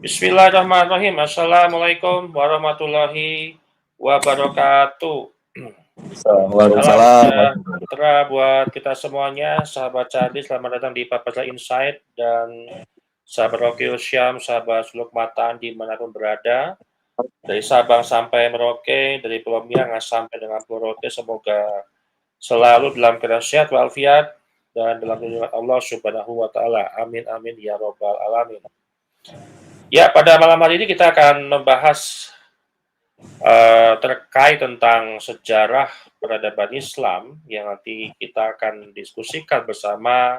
Bismillahirrahmanirrahim. Assalamualaikum warahmatullahi wabarakatuh. Salam Waalaikumsalam. sejahtera buat kita semuanya, sahabat Cadi. Selamat datang di Papazla Insight dan sahabat Rocky Syam, sahabat Suluk Matan dimanapun berada. Dari Sabang sampai Merauke, dari Pulau Miangas sampai dengan Pulau Rote, semoga selalu dalam keadaan sehat walafiat dan dalam lindungan Allah Subhanahu wa taala. Amin amin ya robbal alamin. Ya, pada malam hari ini kita akan membahas terkait tentang sejarah peradaban Islam yang nanti kita akan diskusikan bersama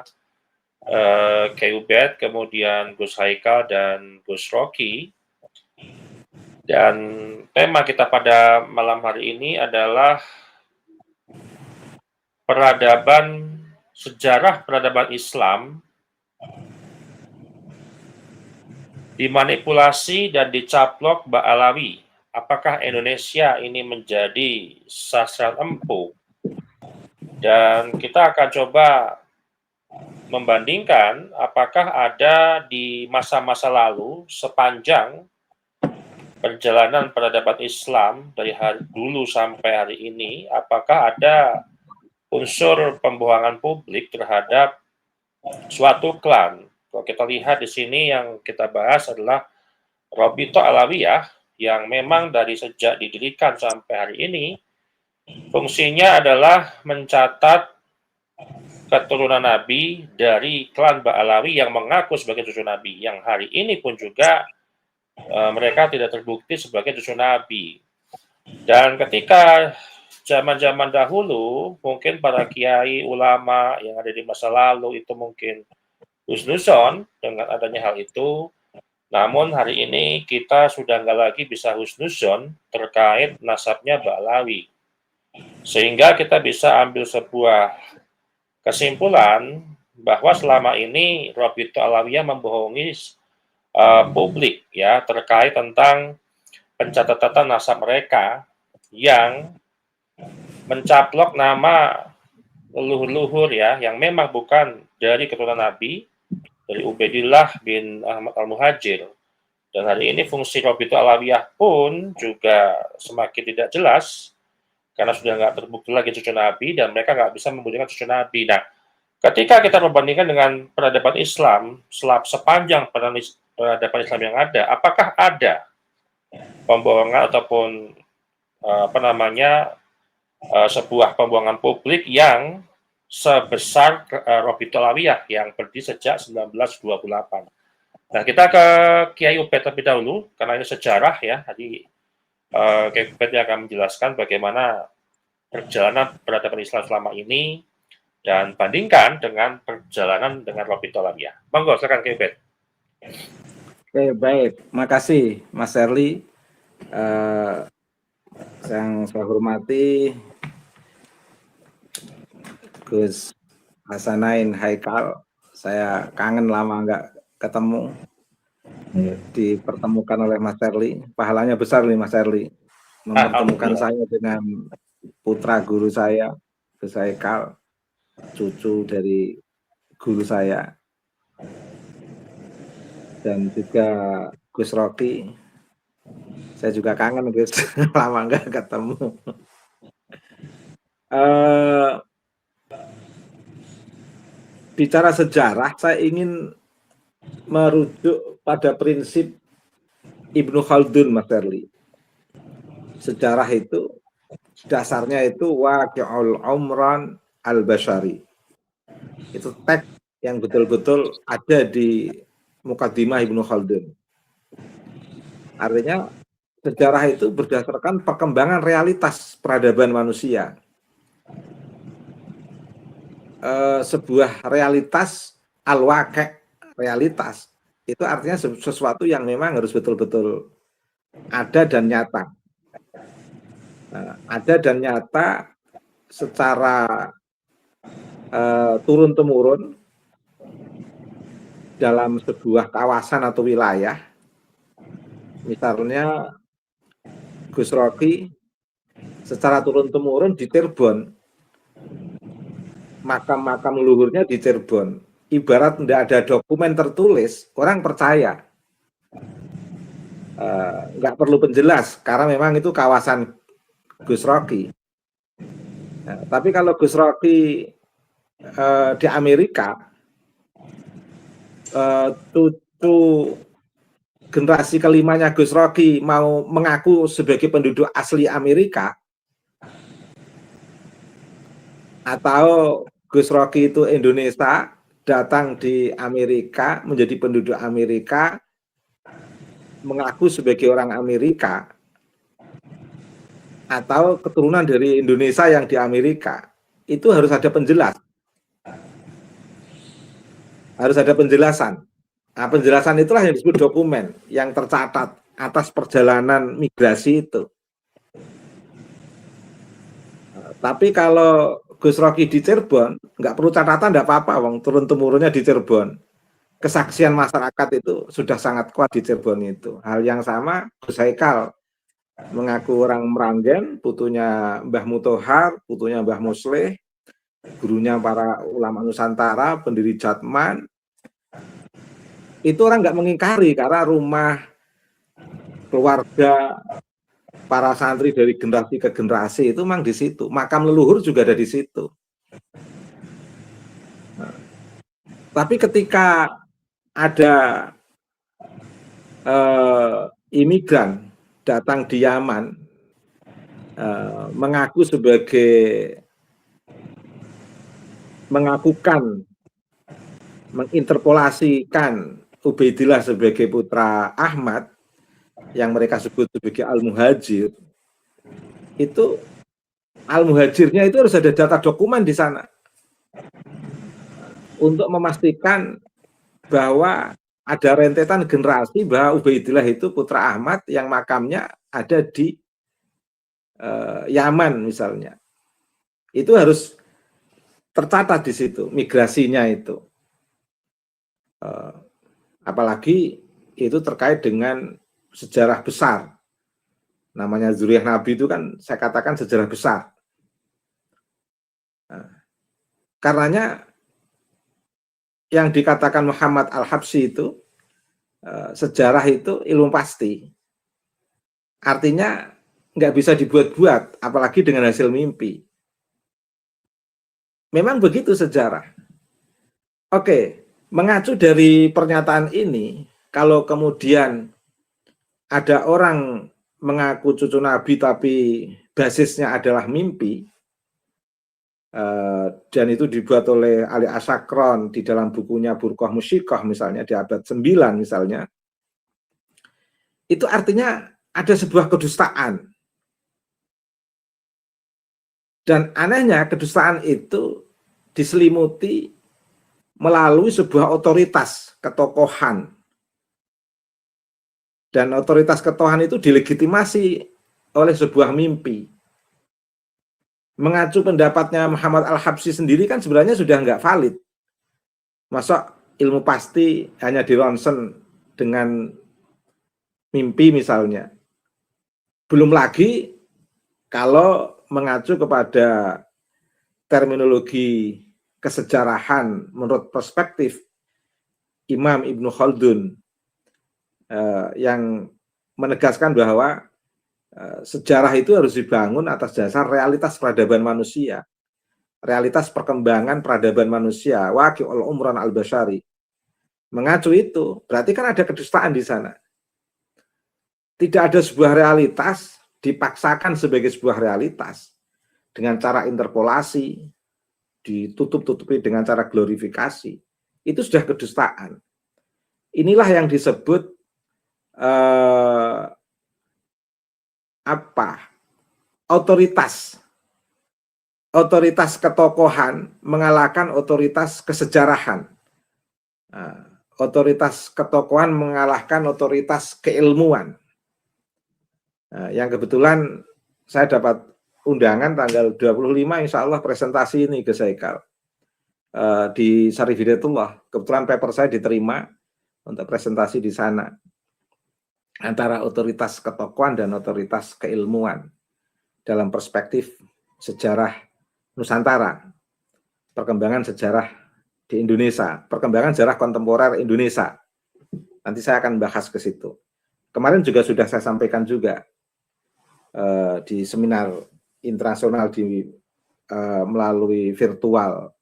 Ubed, kemudian Gus Haikal dan Gus Rocky. Dan tema kita pada malam hari ini adalah sejarah peradaban Islam dimanipulasi dan dicaplok Ba'alawi. Apakah Indonesia ini menjadi sasaran empuk? Dan kita akan coba membandingkan apakah ada di masa-masa lalu sepanjang perjalanan peradaban Islam dari hari dulu sampai hari ini, apakah ada unsur pembohongan publik terhadap suatu klan. Kalau kita lihat di sini yang kita bahas adalah Robito Alawiyah yang memang dari sejak didirikan sampai hari ini fungsinya adalah mencatat keturunan Nabi dari klan Ba'alawi yang mengaku sebagai cucu Nabi, yang hari ini pun juga mereka tidak terbukti sebagai cucu Nabi. Dan ketika zaman-zaman dahulu, mungkin para kiai ulama yang ada di masa lalu itu mungkin husnuzon dengan adanya hal itu. Namun hari ini kita sudah nggak lagi bisa husnuzon terkait nasabnya Ba'alawi. Sehingga kita bisa ambil sebuah kesimpulan bahwa selama ini Robito Alawiyah membohongi publik ya terkait tentang pencatatan nasab mereka yang mencaplok nama leluhur ya yang memang bukan dari keturunan Nabi, dari Ubaidillah bin Ahmad Al-Muhajir. Dan hari ini fungsi Robito Alawiyah pun juga semakin tidak jelas karena sudah nggak terbukti lagi cucu Nabi dan mereka nggak bisa membuktikan cucu Nabi. Nah, ketika kita membandingkan dengan peradaban Islam sepanjang peradaban Islam yang ada, apakah ada pembohongan ataupun sebuah pembohongan publik yang sebesar Robito Alawiyah yang berdiri sejak 1928. Nah, kita ke Kiai Ubed terlebih dahulu, karena ini sejarah ya. Tadi Kiai Ubed akan menjelaskan bagaimana perjalanan peradaban Islam selama ini dan bandingkan dengan perjalanan dengan Robito Alawiyah. Monggo, silakan Kiai Ubed. Oke, baik. Makasih, Mas Erli. Yang saya hormati Gus Hasanain Haikal. Saya kangen lama nggak ketemu. Dipertemukan oleh Mas Erli. Pahalanya besar nih Mas Erli. Mempertemukan saya dengan putra guru saya, Gus Haikal, cucu dari guru saya. Dan juga Gus Rocky. Saya juga kangen Gus, lama nggak ketemu. Bicara sejarah, saya ingin merujuk pada prinsip Ibnu Khaldun, Mas Erli. Sejarah itu dasarnya itu waqi'ul umran al-bashari. Itu teks yang betul-betul ada di Muqaddimah Ibnu Khaldun. Artinya sejarah itu berdasarkan perkembangan realitas peradaban manusia. Sebuah realitas al-waqi', realitas itu artinya sesuatu yang memang harus betul-betul ada dan nyata. Ada dan nyata secara turun-temurun dalam sebuah kawasan atau wilayah. Misalnya Gus Rocky secara turun-temurun di Cirebon, makam-makam leluhurnya di Cirebon. Ibarat tidak ada dokumen tertulis, orang percaya. nggak perlu penjelas karena memang itu kawasan Gus Rocky. Nah, tapi kalau Gus Rocky di Amerika, cucu generasi kelimanya Gus Rocky mau mengaku sebagai penduduk asli Amerika, atau Gus Rocky itu Indonesia datang di Amerika menjadi penduduk Amerika, mengaku sebagai orang Amerika, atau keturunan dari Indonesia yang di Amerika, itu harus ada penjelas, harus ada penjelasan. Nah, penjelasan itulah yang disebut dokumen yang tercatat atas perjalanan migrasi itu. Tapi kalau Gus Rocky di Cirebon, nggak perlu catatan, nggak apa-apa, wong turun-temurunnya di Cirebon. Kesaksian masyarakat itu sudah sangat kuat di Cirebon itu. Hal yang sama Gus Haikal mengaku orang Meranggen, putunya Mbah Mutohar, putunya Mbah Musleh, gurunya para ulama Nusantara, pendiri Jatman. Itu orang nggak mengingkari karena rumah, keluarga, para santri dari generasi ke generasi itu memang di situ. Makam leluhur juga ada di situ. Nah, tapi ketika ada imigran datang di Yaman, mengaku menginterpolasikan Ubaidillah sebagai putra Ahmad, yang mereka sebut sebagai Al-Muhajir, itu Al-Muhajirnya itu harus ada data dokumen di sana untuk memastikan bahwa ada rentetan generasi bahwa Ubaidillah itu putra Ahmad yang makamnya ada di Yaman misalnya. Itu harus tercatat di situ migrasinya itu. Apalagi itu terkait dengan sejarah besar. Namanya Zuriyah Nabi itu kan saya katakan sejarah besar. Karenanya yang dikatakan Muhammad Al-Habsyi itu, sejarah itu ilmu pasti. Artinya nggak bisa dibuat-buat, apalagi dengan hasil mimpi. Memang begitu sejarah. Oke, mengacu dari pernyataan ini, kalau kemudian ada orang mengaku cucu Nabi tapi basisnya adalah mimpi, dan itu dibuat oleh Ali Asakron di dalam bukunya Burqah Musyikoh misalnya di abad 9 misalnya, itu artinya ada sebuah kedustaan. Dan anehnya kedustaan itu diselimuti melalui sebuah otoritas ketokohan. Dan otoritas ketokohan itu dilegitimasi oleh sebuah mimpi. Mengacu pendapatnya Muhammad Al-Habsyi sendiri kan sebenarnya sudah nggak valid. Masa ilmu pasti hanya dironsen dengan mimpi misalnya. Belum lagi kalau mengacu kepada terminologi kesejarahan menurut perspektif Imam Ibnu Khaldun, yang menegaskan bahwa sejarah itu harus dibangun atas dasar realitas peradaban manusia, realitas perkembangan peradaban manusia, waqi'ul umran al-basyari. Mengacu itu, berarti kan ada kedustaan di sana. Tidak ada sebuah realitas dipaksakan sebagai sebuah realitas dengan cara interpolasi, ditutup-tutupi dengan cara glorifikasi. Itu sudah kedustaan. Inilah yang disebut otoritas ketokohan mengalahkan otoritas kesejarahan. Otoritas ketokohan mengalahkan otoritas keilmuan. Yang kebetulan saya dapat undangan tanggal 25 insya Allah presentasi ini ke Haikal di Sarif Hidayatullah. Kebetulan paper saya diterima untuk presentasi di sana antara otoritas ketokohan dan otoritas keilmuan dalam perspektif sejarah Nusantara, perkembangan sejarah di Indonesia, perkembangan sejarah kontemporer Indonesia. Nanti saya akan bahas ke situ. kemarin juga sudah saya sampaikan juga di seminar internasional melalui virtual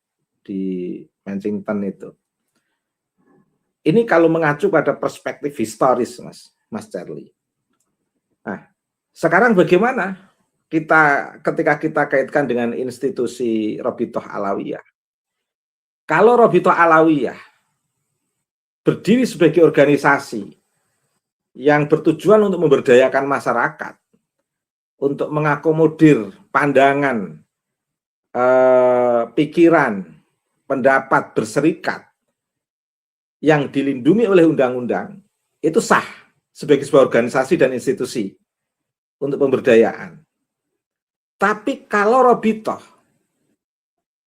di Manchester itu. Ini kalau mengacu pada perspektif historis, Mas Charlie. Nah, sekarang bagaimana ketika kita kaitkan dengan institusi Robitoh Alawiyah? Kalau Robitoh Alawiyah berdiri sebagai organisasi yang bertujuan untuk memberdayakan masyarakat, untuk mengakomodir pandangan, pikiran, pendapat berserikat yang dilindungi oleh undang-undang, itu sah sebagai sebuah organisasi dan institusi untuk pemberdayaan. Tapi kalau Robitoh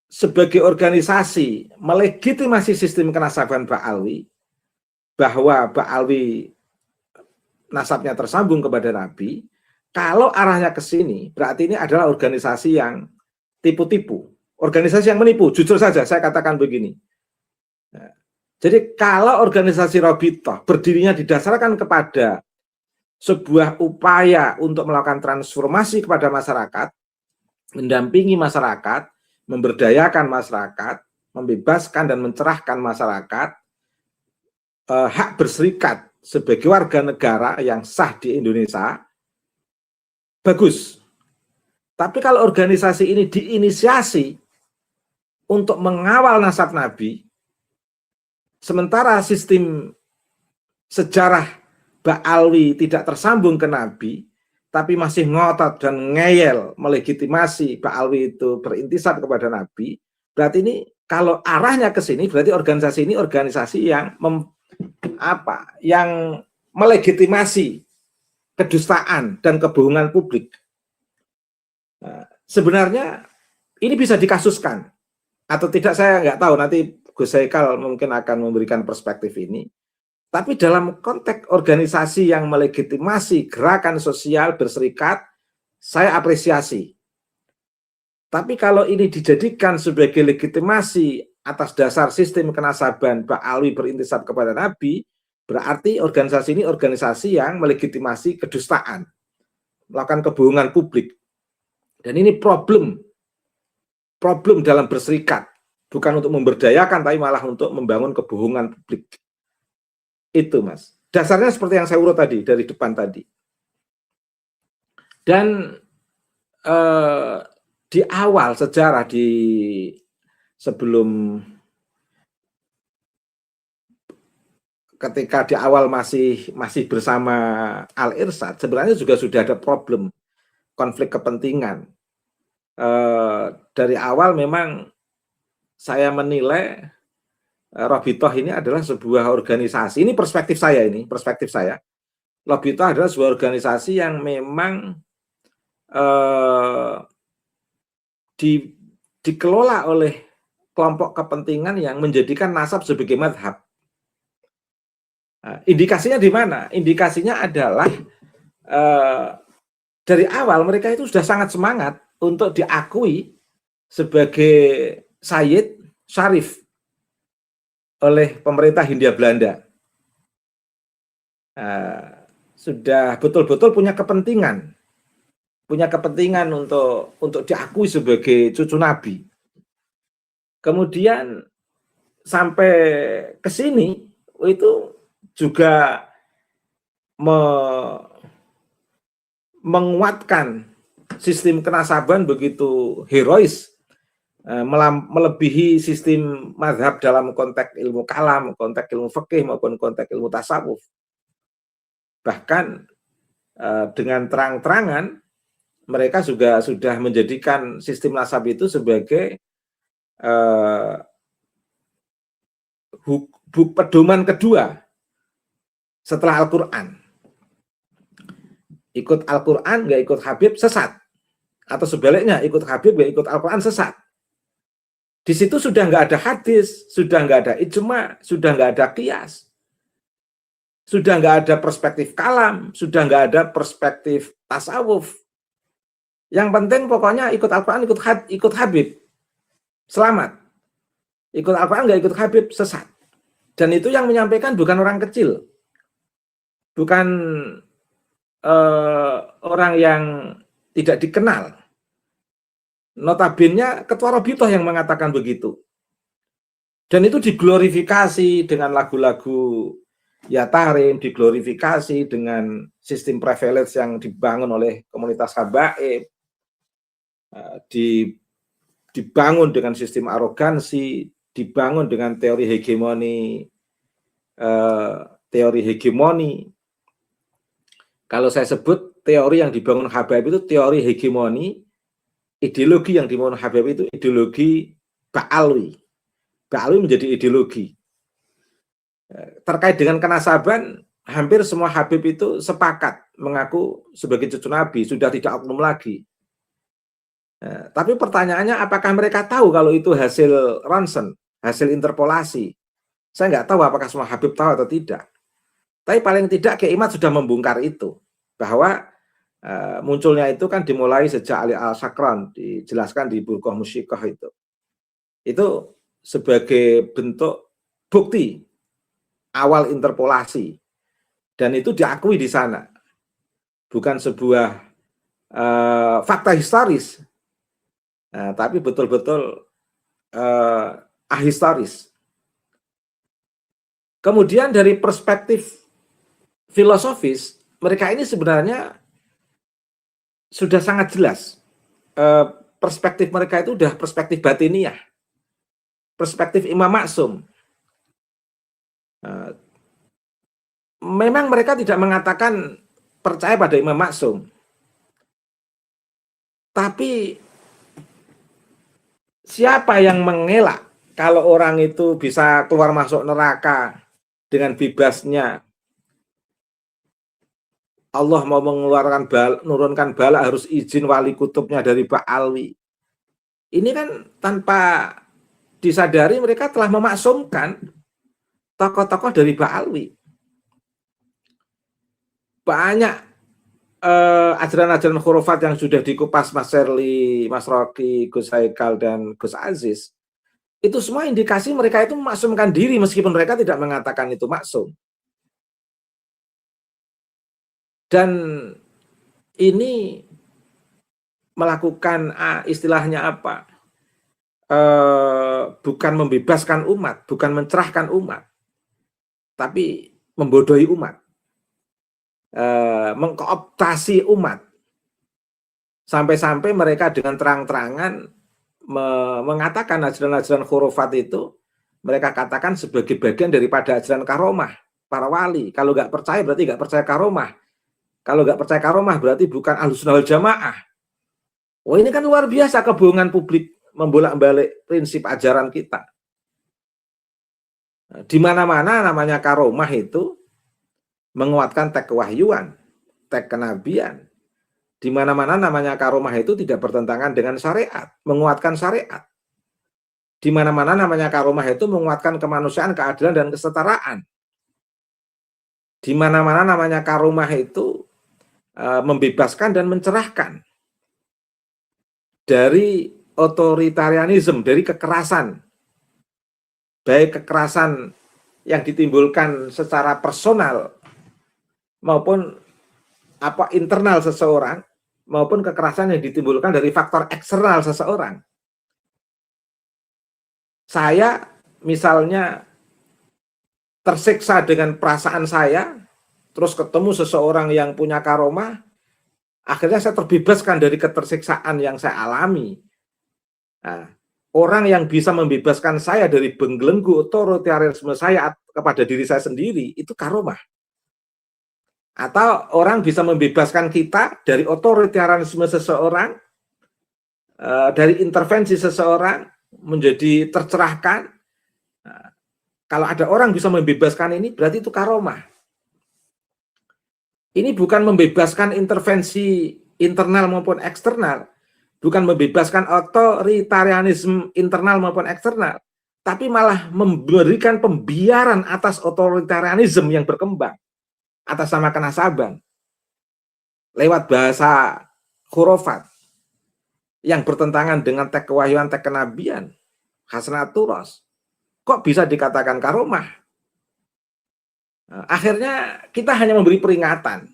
sebagai organisasi melegitimasi sistem kenasaban Ba'alwi, bahwa Ba'alwi nasabnya tersambung kepada Nabi, kalau arahnya ke sini, berarti ini adalah organisasi yang tipu-tipu, organisasi yang menipu. Jujur saja, saya katakan begini. Jadi kalau organisasi Robitoh berdirinya didasarkan kepada sebuah upaya untuk melakukan transformasi kepada masyarakat, mendampingi masyarakat, memberdayakan masyarakat, membebaskan dan mencerahkan masyarakat, hak berserikat sebagai warga negara yang sah di Indonesia, bagus. Tapi kalau organisasi ini diinisiasi untuk mengawal nasab Nabi, sementara sistem sejarah Ba'alwi tidak tersambung ke Nabi, tapi masih ngotot dan ngeyel melegitimasi Ba'alwi itu berintisab kepada Nabi, berarti ini kalau arahnya ke sini, berarti organisasi ini organisasi yang yang melegitimasi kedustaan dan kebohongan publik. Nah, sebenarnya ini bisa dikasuskan atau tidak, saya nggak tahu, nanti Gus Haikal mungkin akan memberikan perspektif ini. Tapi dalam konteks organisasi yang melegitimasi gerakan sosial berserikat, saya apresiasi. Tapi kalau ini dijadikan sebagai legitimasi atas dasar sistem kenasaban Ba'alwi berintisab kepada Nabi, berarti organisasi ini organisasi yang melegitimasi kedustaan, melakukan kebohongan publik. Dan ini problem dalam berserikat, bukan untuk memberdayakan, tapi malah untuk membangun kebohongan publik. Itu, Mas. Dasarnya seperti yang saya urut tadi, dari depan tadi. Dan di awal sejarah, ketika di awal masih bersama Al-Irsyad, sebenarnya juga sudah ada problem konflik kepentingan. Dari awal memang saya menilai Robitoh ini adalah sebuah organisasi. Ini perspektif saya. Robitoh adalah sebuah organisasi yang memang dikelola oleh kelompok kepentingan yang menjadikan nasab sebagai madhab. Indikasinya di mana? Indikasinya adalah dari awal mereka itu sudah sangat semangat untuk diakui sebagai Sayyid Syarif oleh pemerintah Hindia Belanda. Sudah betul-betul punya kepentingan untuk diakui sebagai cucu Nabi. Kemudian sampai ke sini itu juga menguatkan sistem kenasaban begitu herois, melebihi sistem mazhab dalam konteks ilmu kalam, konteks ilmu fikih maupun konteks ilmu tasawuf. Bahkan dengan terang-terangan mereka juga sudah menjadikan sistem nasab itu sebagai pedoman kedua setelah Al-Quran. Ikut Al-Quran, nggak ikut Habib, sesat. Atau sebaliknya, ikut Habib, nggak ikut Al-Quran, sesat. Di situ sudah nggak ada hadis, sudah nggak ada ijma, sudah nggak ada qiyas, sudah nggak ada perspektif kalam, sudah nggak ada perspektif tasawuf. Yang penting pokoknya ikut Al-Quran, ikut Habib, selamat. Ikut Al-Quran, nggak ikut Habib, sesat. Dan itu yang menyampaikan bukan orang kecil. bukan orang yang tidak dikenal. Notabene Ketua Rabithah yang mengatakan begitu. Dan itu diglorifikasi dengan lagu-lagu ya tahrim, diglorifikasi dengan sistem privilege yang dibangun oleh komunitas habaib, dibangun dengan sistem arogansi, dibangun dengan teori hegemoni. Kalau saya sebut teori yang dibangun habaib itu teori hegemoni, ideologi yang dibangun habaib itu ideologi Ba'alwi. Ba'alwi menjadi ideologi. Terkait dengan kenasaban, hampir semua habib itu sepakat mengaku sebagai cucu Nabi, sudah tidak oknum lagi. Tapi pertanyaannya, apakah mereka tahu kalau itu hasil ronsen, hasil interpolasi? Saya nggak tahu apakah semua habib tahu atau tidak. Tapi paling tidak Kiai Imad sudah membongkar itu, bahwa munculnya itu kan dimulai sejak Ali Al-Sakran, dijelaskan di Burqah Musyiqah itu. Itu sebagai bentuk bukti awal interpolasi, dan itu diakui di sana, bukan sebuah fakta historis, tapi betul-betul ahistoris. Kemudian dari perspektif filosofis, mereka ini sebenarnya sudah sangat jelas. Perspektif mereka itu sudah perspektif batiniah, perspektif Imam Maksum. Memang mereka tidak mengatakan percaya pada Imam Maksum, tapi siapa yang mengelak kalau orang itu bisa keluar masuk neraka dengan bebasnya? Allah mau menurunkan bala harus izin wali kutubnya dari Ba'alwi. Ini kan tanpa disadari mereka telah memaksumkan tokoh-tokoh dari Ba'alwi. Banyak ajaran-ajaran khurafat yang sudah dikupas Mas Sherly, Mas Rocky, Gus Haikal, dan Gus Aziz. Itu semua indikasi mereka itu memaksumkan diri meskipun mereka tidak mengatakan itu maksum. Dan ini melakukan istilahnya apa? Bukan membebaskan umat, bukan mencerahkan umat, tapi membodohi umat, mengkooptasi umat, sampai-sampai mereka dengan terang-terangan mengatakan ajaran-ajaran khurafat itu mereka katakan sebagai bagian daripada ajaran karomah para wali. Kalau nggak percaya berarti nggak percaya karomah. Kalau nggak percaya karomah berarti bukan Ahlussunnah wal Jamaah. Oh, ini kan luar biasa kebohongan publik membolak-balik prinsip ajaran kita. Di mana-mana namanya karomah itu menguatkan teks kewahyuan, teks kenabian. Di mana-mana namanya karomah itu tidak bertentangan dengan syariat, menguatkan syariat. Di mana-mana namanya karomah itu menguatkan kemanusiaan, keadilan, dan kesetaraan. Di mana-mana namanya karomah itu membebaskan dan mencerahkan dari otoritarianisme, dari kekerasan, baik kekerasan yang ditimbulkan secara personal maupun internal seseorang, maupun kekerasan yang ditimbulkan dari faktor eksternal seseorang. Saya misalnya tersiksa dengan perasaan saya, terus ketemu seseorang yang punya karomah, akhirnya saya terbebaskan dari ketersiksaan yang saya alami. Nah, orang yang bisa membebaskan saya dari belenggu otoritarianisme saya kepada diri saya sendiri, itu karomah. Atau orang bisa membebaskan kita dari otoritarianisme seseorang, dari intervensi seseorang, menjadi tercerahkan. Nah, kalau ada orang bisa membebaskan ini, berarti itu karomah. Ini bukan membebaskan intervensi internal maupun eksternal, bukan membebaskan otoritarianisme internal maupun eksternal, tapi malah memberikan pembiaran atas otoritarianisme yang berkembang atas nama kenasaban lewat bahasa khurafat yang bertentangan dengan teks kewahyuan, teks kenabian, hasanaturos. Kok bisa dikatakan karomah? Akhirnya kita hanya memberi peringatan.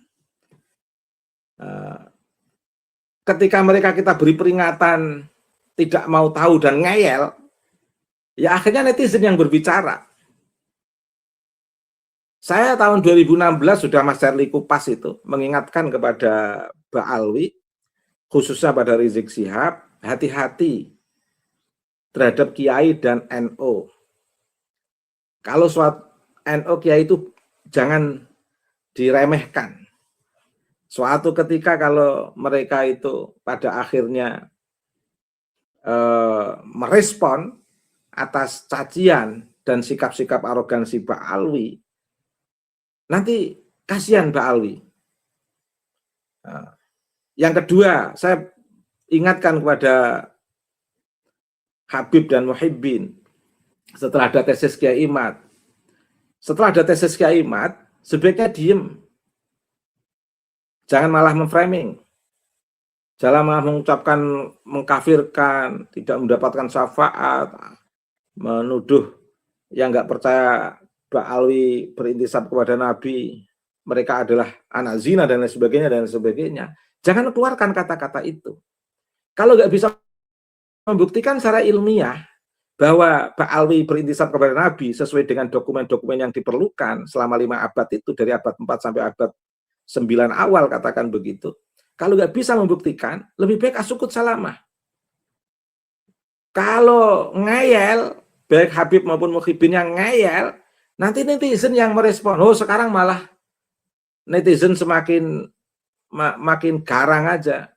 Ketika mereka kita beri peringatan tidak mau tahu dan ngeyel, ya akhirnya netizen yang berbicara. Saya tahun 2016 sudah Mas Charlie Kupas itu mengingatkan kepada Mbak Alwi, khususnya pada Rizik Syihab, hati-hati terhadap Kiai dan NU. Kalau suatu NU Kiai itu jangan diremehkan. Suatu ketika kalau mereka itu pada akhirnya merespon atas cacian dan sikap-sikap arogansi Mbak Alwi, nanti kasihan Mbak Alwi. Yang kedua, saya ingatkan kepada Habib dan Muhibbin, setelah ada tesis Kiai Imad, sebaiknya diem. Jangan malah memframing. Jangan malah mengucapkan, mengkafirkan, tidak mendapatkan syafaat, menuduh yang nggak percaya Mbak Alwi berintisab kepada Nabi, mereka adalah anak zina dan lain sebagainya. Jangan keluarkan kata-kata itu. Kalau nggak bisa membuktikan secara ilmiah bahwa Mbak Alwi berintisab kepada Nabi sesuai dengan dokumen-dokumen yang diperlukan selama 5 abad itu, dari abad 4 sampai abad 9 awal, katakan begitu. Kalau nggak bisa membuktikan, lebih baik asukut salamah. Kalau ngeyel, baik Habib maupun Muhibbin yang ngeyel, nanti netizen yang merespon. Oh, sekarang malah netizen semakin makin garang aja,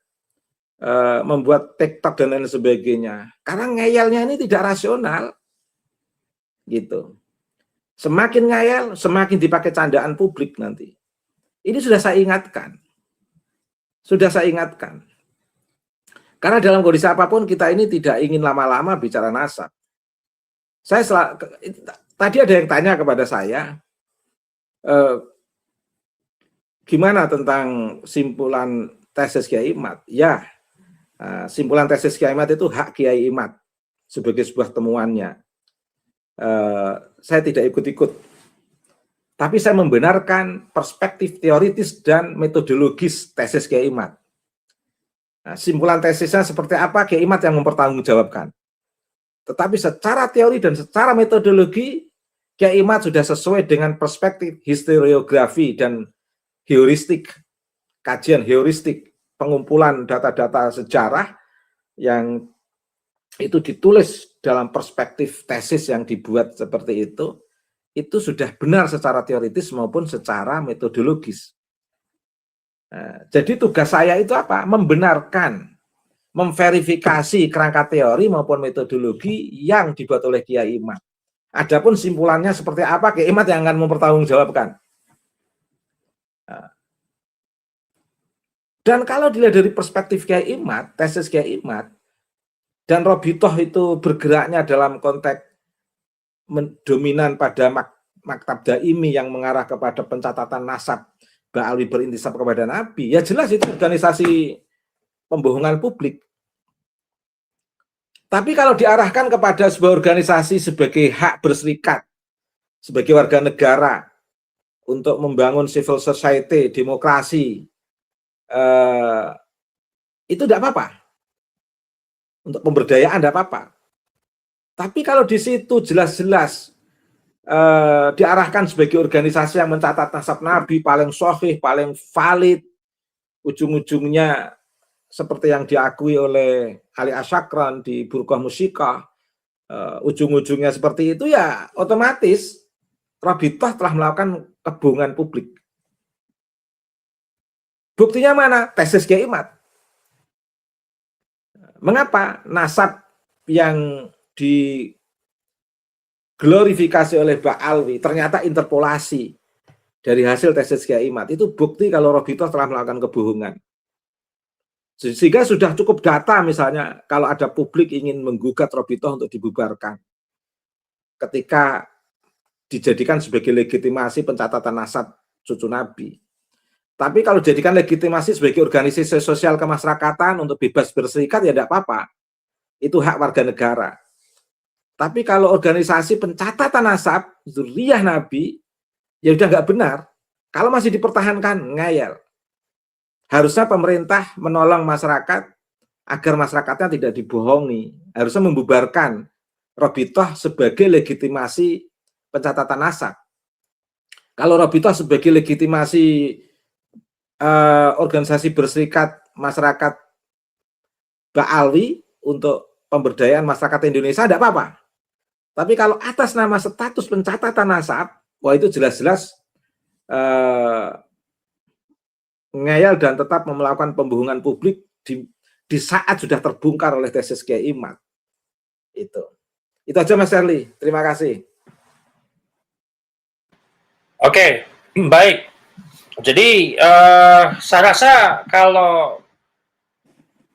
membuat TikTok dan lain sebagainya. Karena ngeyelnya ini tidak rasional, gitu. Semakin ngeyel, semakin dipakai candaan publik nanti. Ini sudah saya ingatkan. Karena dalam kondisi apapun kita ini tidak ingin lama-lama bicara nasab. Tadi ada yang tanya kepada saya, gimana tentang simpulan tesis Kiai Imad? Ya, simpulan tesis Kiai Imad itu hak Kiai Imad sebagai sebuah temuannya. Saya tidak ikut-ikut. Tapi saya membenarkan perspektif teoritis dan metodologis tesis Kiai Imad. Nah, simpulan tesisnya seperti apa, Kiai Imad yang mempertanggungjawabkan. Tetapi secara teori dan secara metodologi, Kiai Imad sudah sesuai dengan perspektif historiografi dan heuristik, kajian heuristik, pengumpulan data-data sejarah yang itu ditulis dalam perspektif tesis yang dibuat seperti itu sudah benar secara teoritis maupun secara metodologis. Nah, jadi tugas saya itu apa? Membenarkan, memverifikasi kerangka teori maupun metodologi yang dibuat oleh Kiai Imad. Adapun simpulannya seperti apa, Kiai Imad yang akan mempertanggungjawabkan. Nah, dan kalau dilihat dari perspektif Kiai Imad, tesis Kiai Imad, dan Robitoh itu bergeraknya dalam konteks dominan pada maktab daimi yang mengarah kepada pencatatan nasab Mbak Alwi berintisab kepada Nabi, ya jelas itu organisasi pembohongan publik. Tapi kalau diarahkan kepada sebuah organisasi sebagai hak berserikat, sebagai warga negara, untuk membangun civil society, demokrasi, itu tidak apa-apa. Untuk pemberdayaan tidak apa-apa. Tapi kalau di situ jelas-jelas diarahkan sebagai organisasi yang mencatat nasab Nabi paling sahih, paling valid, ujung-ujungnya seperti yang diakui oleh Ali Asyakran di Burqah Musikah, ujung-ujungnya seperti itu, ya otomatis Robitoh telah melakukan kebohongan publik. Buktinya mana? Tesis Kiai Imad. Mengapa nasab yang diglorifikasi oleh Mbak Alwi ternyata interpolasi dari hasil tesis Kiai Imad? Itu bukti kalau Robitoh telah melakukan kebohongan. Sehingga sudah cukup data, misalnya kalau ada publik ingin menggugat Robitoh untuk dibubarkan ketika dijadikan sebagai legitimasi pencatatan nasab cucu Nabi. Tapi kalau jadikan legitimasi sebagai organisasi sosial kemasyarakatan untuk bebas berserikat, ya tidak apa-apa. Itu hak warga negara. Tapi kalau organisasi pencatatan nasab zuriyah Nabi, ya udah nggak benar. Kalau masih dipertahankan, ngayal. Harusnya pemerintah menolong masyarakat agar masyarakatnya tidak dibohongi. Harusnya membubarkan Robitoh sebagai legitimasi pencatatan nasab. Kalau Robitoh sebagai legitimasi organisasi berserikat masyarakat Ba'alwi untuk pemberdayaan masyarakat Indonesia, tidak apa-apa. Tapi kalau atas nama status pencatatan nasab, wah itu jelas-jelas ngeyel dan tetap melakukan pembohongan publik di saat sudah terbongkar oleh tesis Kiai Imad. Itu aja Mas Sherly. Terima kasih. Oke, baik. Jadi saya rasa kalau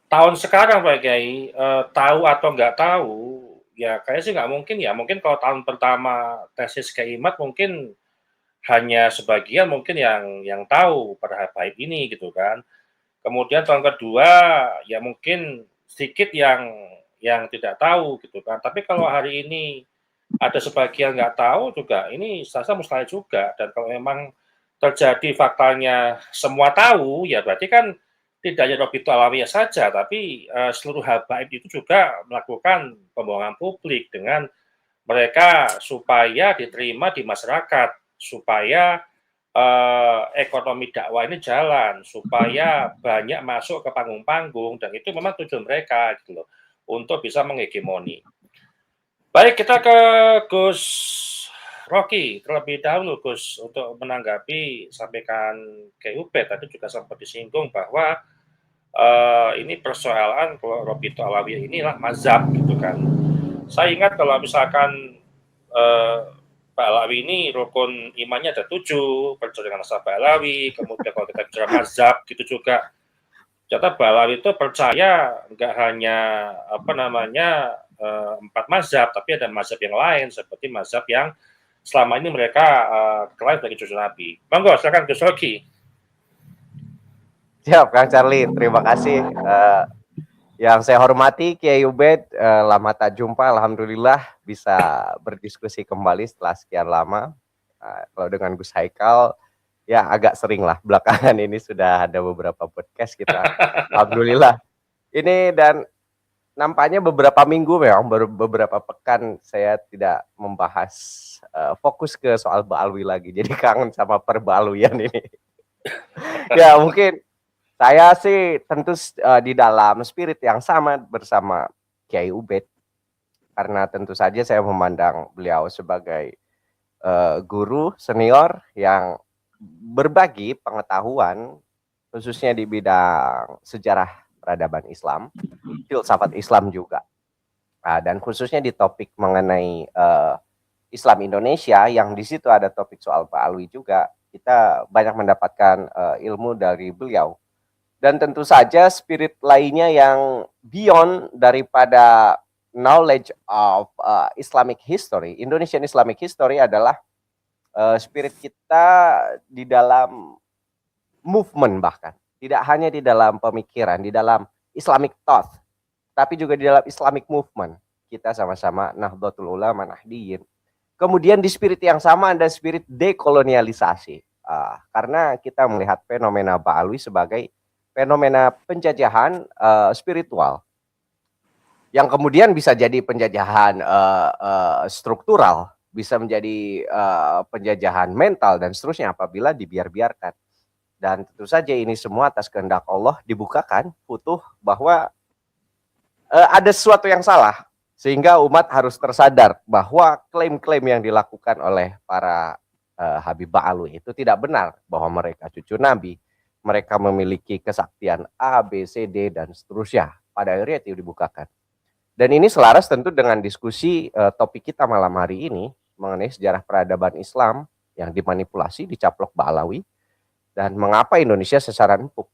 tahun sekarang Pak Kiai tahu atau nggak tahu, ya kayaknya sih nggak mungkin ya. Mungkin kalau tahun pertama tesis Kiai Imad mungkin hanya sebagian mungkin yang tahu pada baik ini gitu kan. Kemudian tahun kedua ya mungkin sedikit yang tidak tahu gitu kan. Tapi kalau hari ini ada sebagian nggak tahu juga, ini saya rasa mustahil juga. Dan kalau memang terjadi faktanya semua tahu, ya berarti kan tidak hanya Robito Alawiyah saja, tapi seluruh habaib itu juga melakukan pembohongan publik dengan mereka supaya diterima di masyarakat, supaya ekonomi dakwah ini jalan, supaya banyak masuk ke panggung-panggung, dan itu memang tujuan mereka gitu loh, untuk bisa menghegemoni. Baik, kita ke Gus Rocky terlebih dahulu, Gus, untuk menanggapi sampaikan KUP tadi juga sempat disinggung bahwa ini persoalan kalau Robito Alawiyah inilah mazhab gitu kan. Saya ingat kalau misalkan Pak Alawi ini rukun imannya ada 7, percaya dengan nasab Alawi, kemudian kalau kita bicara mazhab gitu juga. Ternyata Pak Alawi itu percaya nggak hanya 4 mazhab, tapi ada mazhab yang lain seperti mazhab yang selama ini mereka klaim sebagai cucu Nabi. Monggo, silakan Gus Rocky. Siap, Kang Charlie. Terima kasih. Yang saya hormati Kiai Ubed, lama tak jumpa. Alhamdulillah bisa berdiskusi kembali setelah sekian lama. Kalau dengan Gus Haikal, ya agak sering lah. Belakangan ini sudah ada beberapa podcast kita. Alhamdulillah. Ini dan nampaknya beberapa minggu memang, beberapa pekan saya tidak membahas fokus ke soal Ba'alwi lagi. Jadi kangen sama perba'alwian ini. Ya mungkin saya sih tentu di dalam spirit yang sama bersama Kiai Ubed, karena tentu saja saya memandang beliau sebagai guru senior yang berbagi pengetahuan khususnya di bidang sejarah peradaban Islam, filsafat Islam juga, dan khususnya di topik mengenai Islam Indonesia yang di situ ada topik soal Ba'alwi juga, kita banyak mendapatkan ilmu dari beliau. Dan tentu saja spirit lainnya yang beyond daripada knowledge of Islamic history, Indonesian Islamic history adalah spirit kita di dalam movement, bahkan tidak hanya di dalam pemikiran, di dalam Islamic thought, tapi juga di dalam Islamic movement. Kita sama-sama Nahdlatul Ulama, Nahdiyin. Kemudian di spirit yang sama ada spirit dekolonialisasi, karena kita melihat fenomena Ba'alwi sebagai fenomena penjajahan spiritual yang kemudian bisa jadi penjajahan struktural, bisa menjadi penjajahan mental dan seterusnya apabila dibiarkan. Dan tentu saja ini semua atas kehendak Allah dibukakan futuh bahwa ada sesuatu yang salah, sehingga umat harus tersadar bahwa klaim-klaim yang dilakukan oleh para Habib Ba'alwi itu tidak benar, bahwa mereka cucu Nabi, mereka memiliki kesaktian A, B, C, D, dan seterusnya. Pada akhirnya itu dibukakan. Dan ini selaras tentu dengan diskusi topik kita malam hari ini mengenai sejarah peradaban Islam yang dimanipulasi, dicaplok Ba'alawi, dan mengapa Indonesia secara empuk.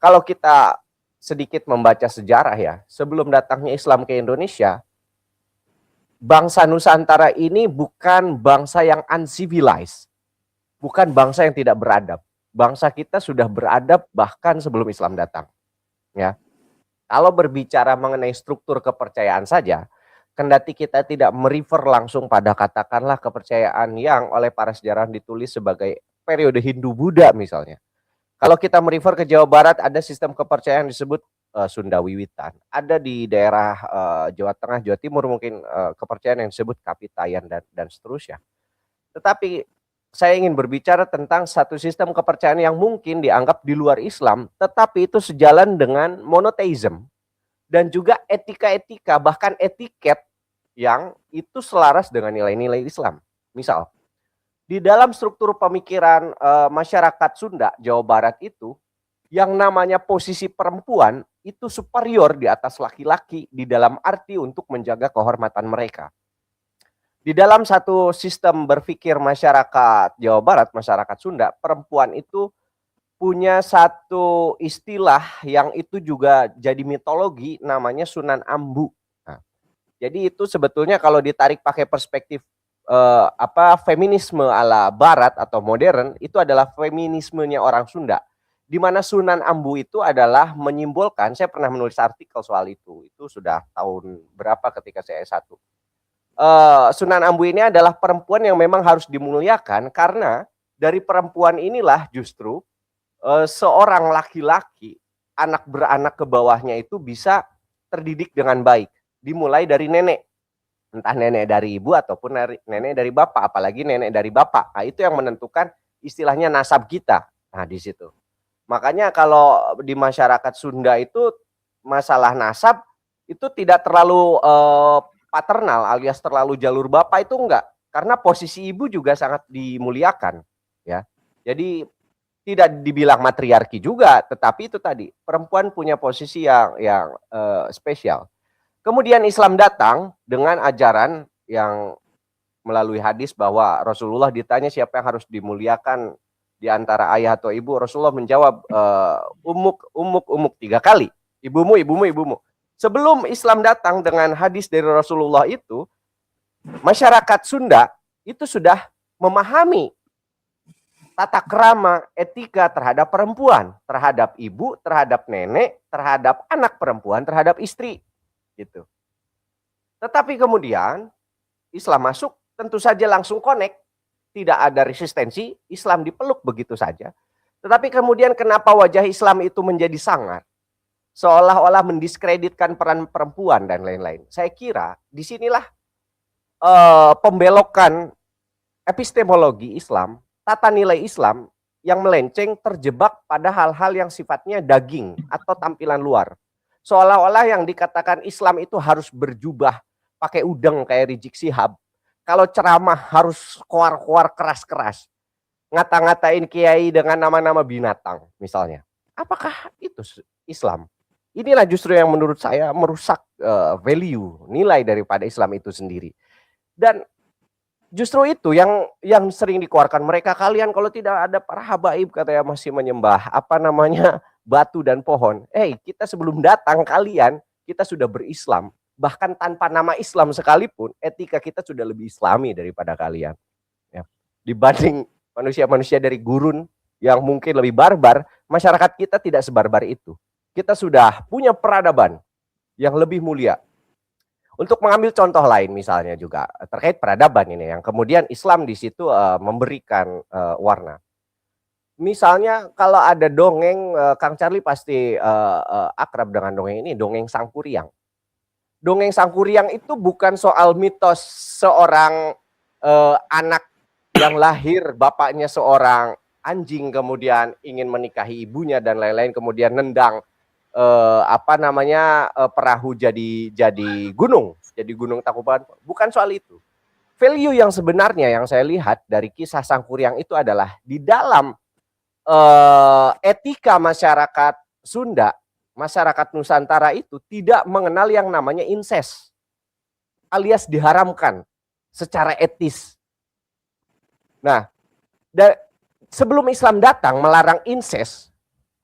Kalau kita sedikit membaca sejarah ya, sebelum datangnya Islam ke Indonesia, bangsa Nusantara ini bukan bangsa yang uncivilized, bukan bangsa yang tidak beradab. Bangsa kita sudah beradab bahkan sebelum Islam datang. Ya, kalau berbicara mengenai struktur kepercayaan saja, kendati kita tidak merefer langsung pada katakanlah kepercayaan yang oleh para sejarawan ditulis sebagai periode Hindu-Buddha misalnya. Kalau kita merefer ke Jawa Barat, ada sistem kepercayaan disebut Sunda Wiwitan. Ada di daerah Jawa Tengah, Jawa Timur mungkin kepercayaan yang disebut Kapitayan dan seterusnya. Tetapi saya ingin berbicara tentang satu sistem kepercayaan yang mungkin dianggap di luar Islam, tetapi itu sejalan dengan monoteism dan juga etika-etika, bahkan etiket yang itu selaras dengan nilai-nilai Islam. Misal, di dalam struktur pemikiran masyarakat Sunda, Jawa Barat itu, yang namanya posisi perempuan itu superior di atas laki-laki di dalam arti untuk menjaga kehormatan mereka. Di dalam satu sistem berpikir masyarakat Jawa Barat, masyarakat Sunda, perempuan itu punya satu istilah yang itu juga jadi mitologi, namanya Sunan Ambu. Nah, jadi itu sebetulnya kalau ditarik pakai perspektif feminisme ala Barat atau modern, itu adalah feminismenya orang Sunda. Di mana Sunan Ambu itu adalah menyimbolkan, saya pernah menulis artikel soal itu sudah tahun berapa ketika saya S1. Sunan Ambu ini adalah perempuan yang memang harus dimuliakan karena dari perempuan inilah justru seorang laki-laki, anak beranak ke bawahnya itu bisa terdidik dengan baik. Dimulai dari nenek. Entah nenek dari ibu ataupun nenek dari bapak, apalagi nenek dari bapak. Nah, itu yang menentukan istilahnya nasab kita. Nah, di situ. Makanya kalau di masyarakat Sunda itu masalah nasab itu tidak terlalu paternal alias terlalu jalur bapak, itu enggak. Karena posisi ibu juga sangat dimuliakan, ya. Jadi tidak dibilang matriarki juga, tetapi itu tadi perempuan punya posisi yang spesial. Kemudian Islam datang dengan ajaran yang melalui hadis bahwa Rasulullah ditanya siapa yang harus dimuliakan di antara ayah atau ibu. Rasulullah menjawab umuk 3 kali. Ibumu. Sebelum Islam datang dengan hadis dari Rasulullah itu, masyarakat Sunda itu sudah memahami tata krama, etika terhadap perempuan, terhadap ibu, terhadap nenek, terhadap anak perempuan, terhadap istri. Gitu. Tetapi kemudian Islam masuk, tentu saja langsung connect, tidak ada resistensi, Islam dipeluk begitu saja. Tetapi kemudian kenapa wajah Islam itu menjadi sangar? Seolah-olah mendiskreditkan peran perempuan dan lain-lain. Saya kira disinilah pembelokan epistemologi Islam, tata nilai Islam yang melenceng terjebak pada hal-hal yang sifatnya daging atau tampilan luar. Seolah-olah yang dikatakan Islam itu harus berjubah pakai udeng kayak Rizik Syihab. Kalau ceramah harus koar-koar keras-keras. Ngata-ngatain kiai dengan nama-nama binatang misalnya. Apakah itu Islam? Inilah justru yang menurut saya merusak value, nilai daripada Islam itu sendiri. Dan justru itu yang sering dikeluarkan mereka, kalian kalau tidak ada para habaib katanya masih menyembah batu dan pohon. Kita sebelum datang kalian, kita sudah berislam. Bahkan tanpa nama Islam sekalipun, etika kita sudah lebih islami daripada kalian. Ya. Dibanding manusia-manusia dari gurun yang mungkin lebih barbar, masyarakat kita tidak sebarbar itu. Kita sudah punya peradaban yang lebih mulia. Untuk mengambil contoh lain misalnya juga terkait peradaban ini, yang kemudian Islam di situ memberikan warna. Misalnya kalau ada dongeng, Kang Charlie pasti akrab dengan dongeng ini, dongeng Sangkuriang. Dongeng Sangkuriang itu bukan soal mitos seorang anak yang lahir bapaknya seorang anjing kemudian ingin menikahi ibunya dan lain-lain kemudian nendang perahu jadi gunung Tangkuban. Bukan soal itu. Value yang sebenarnya yang saya lihat dari kisah Sangkuriang itu adalah di dalam etika masyarakat Sunda, masyarakat Nusantara itu tidak mengenal yang namanya incest, alias diharamkan secara etis. Nah, sebelum Islam datang melarang incest,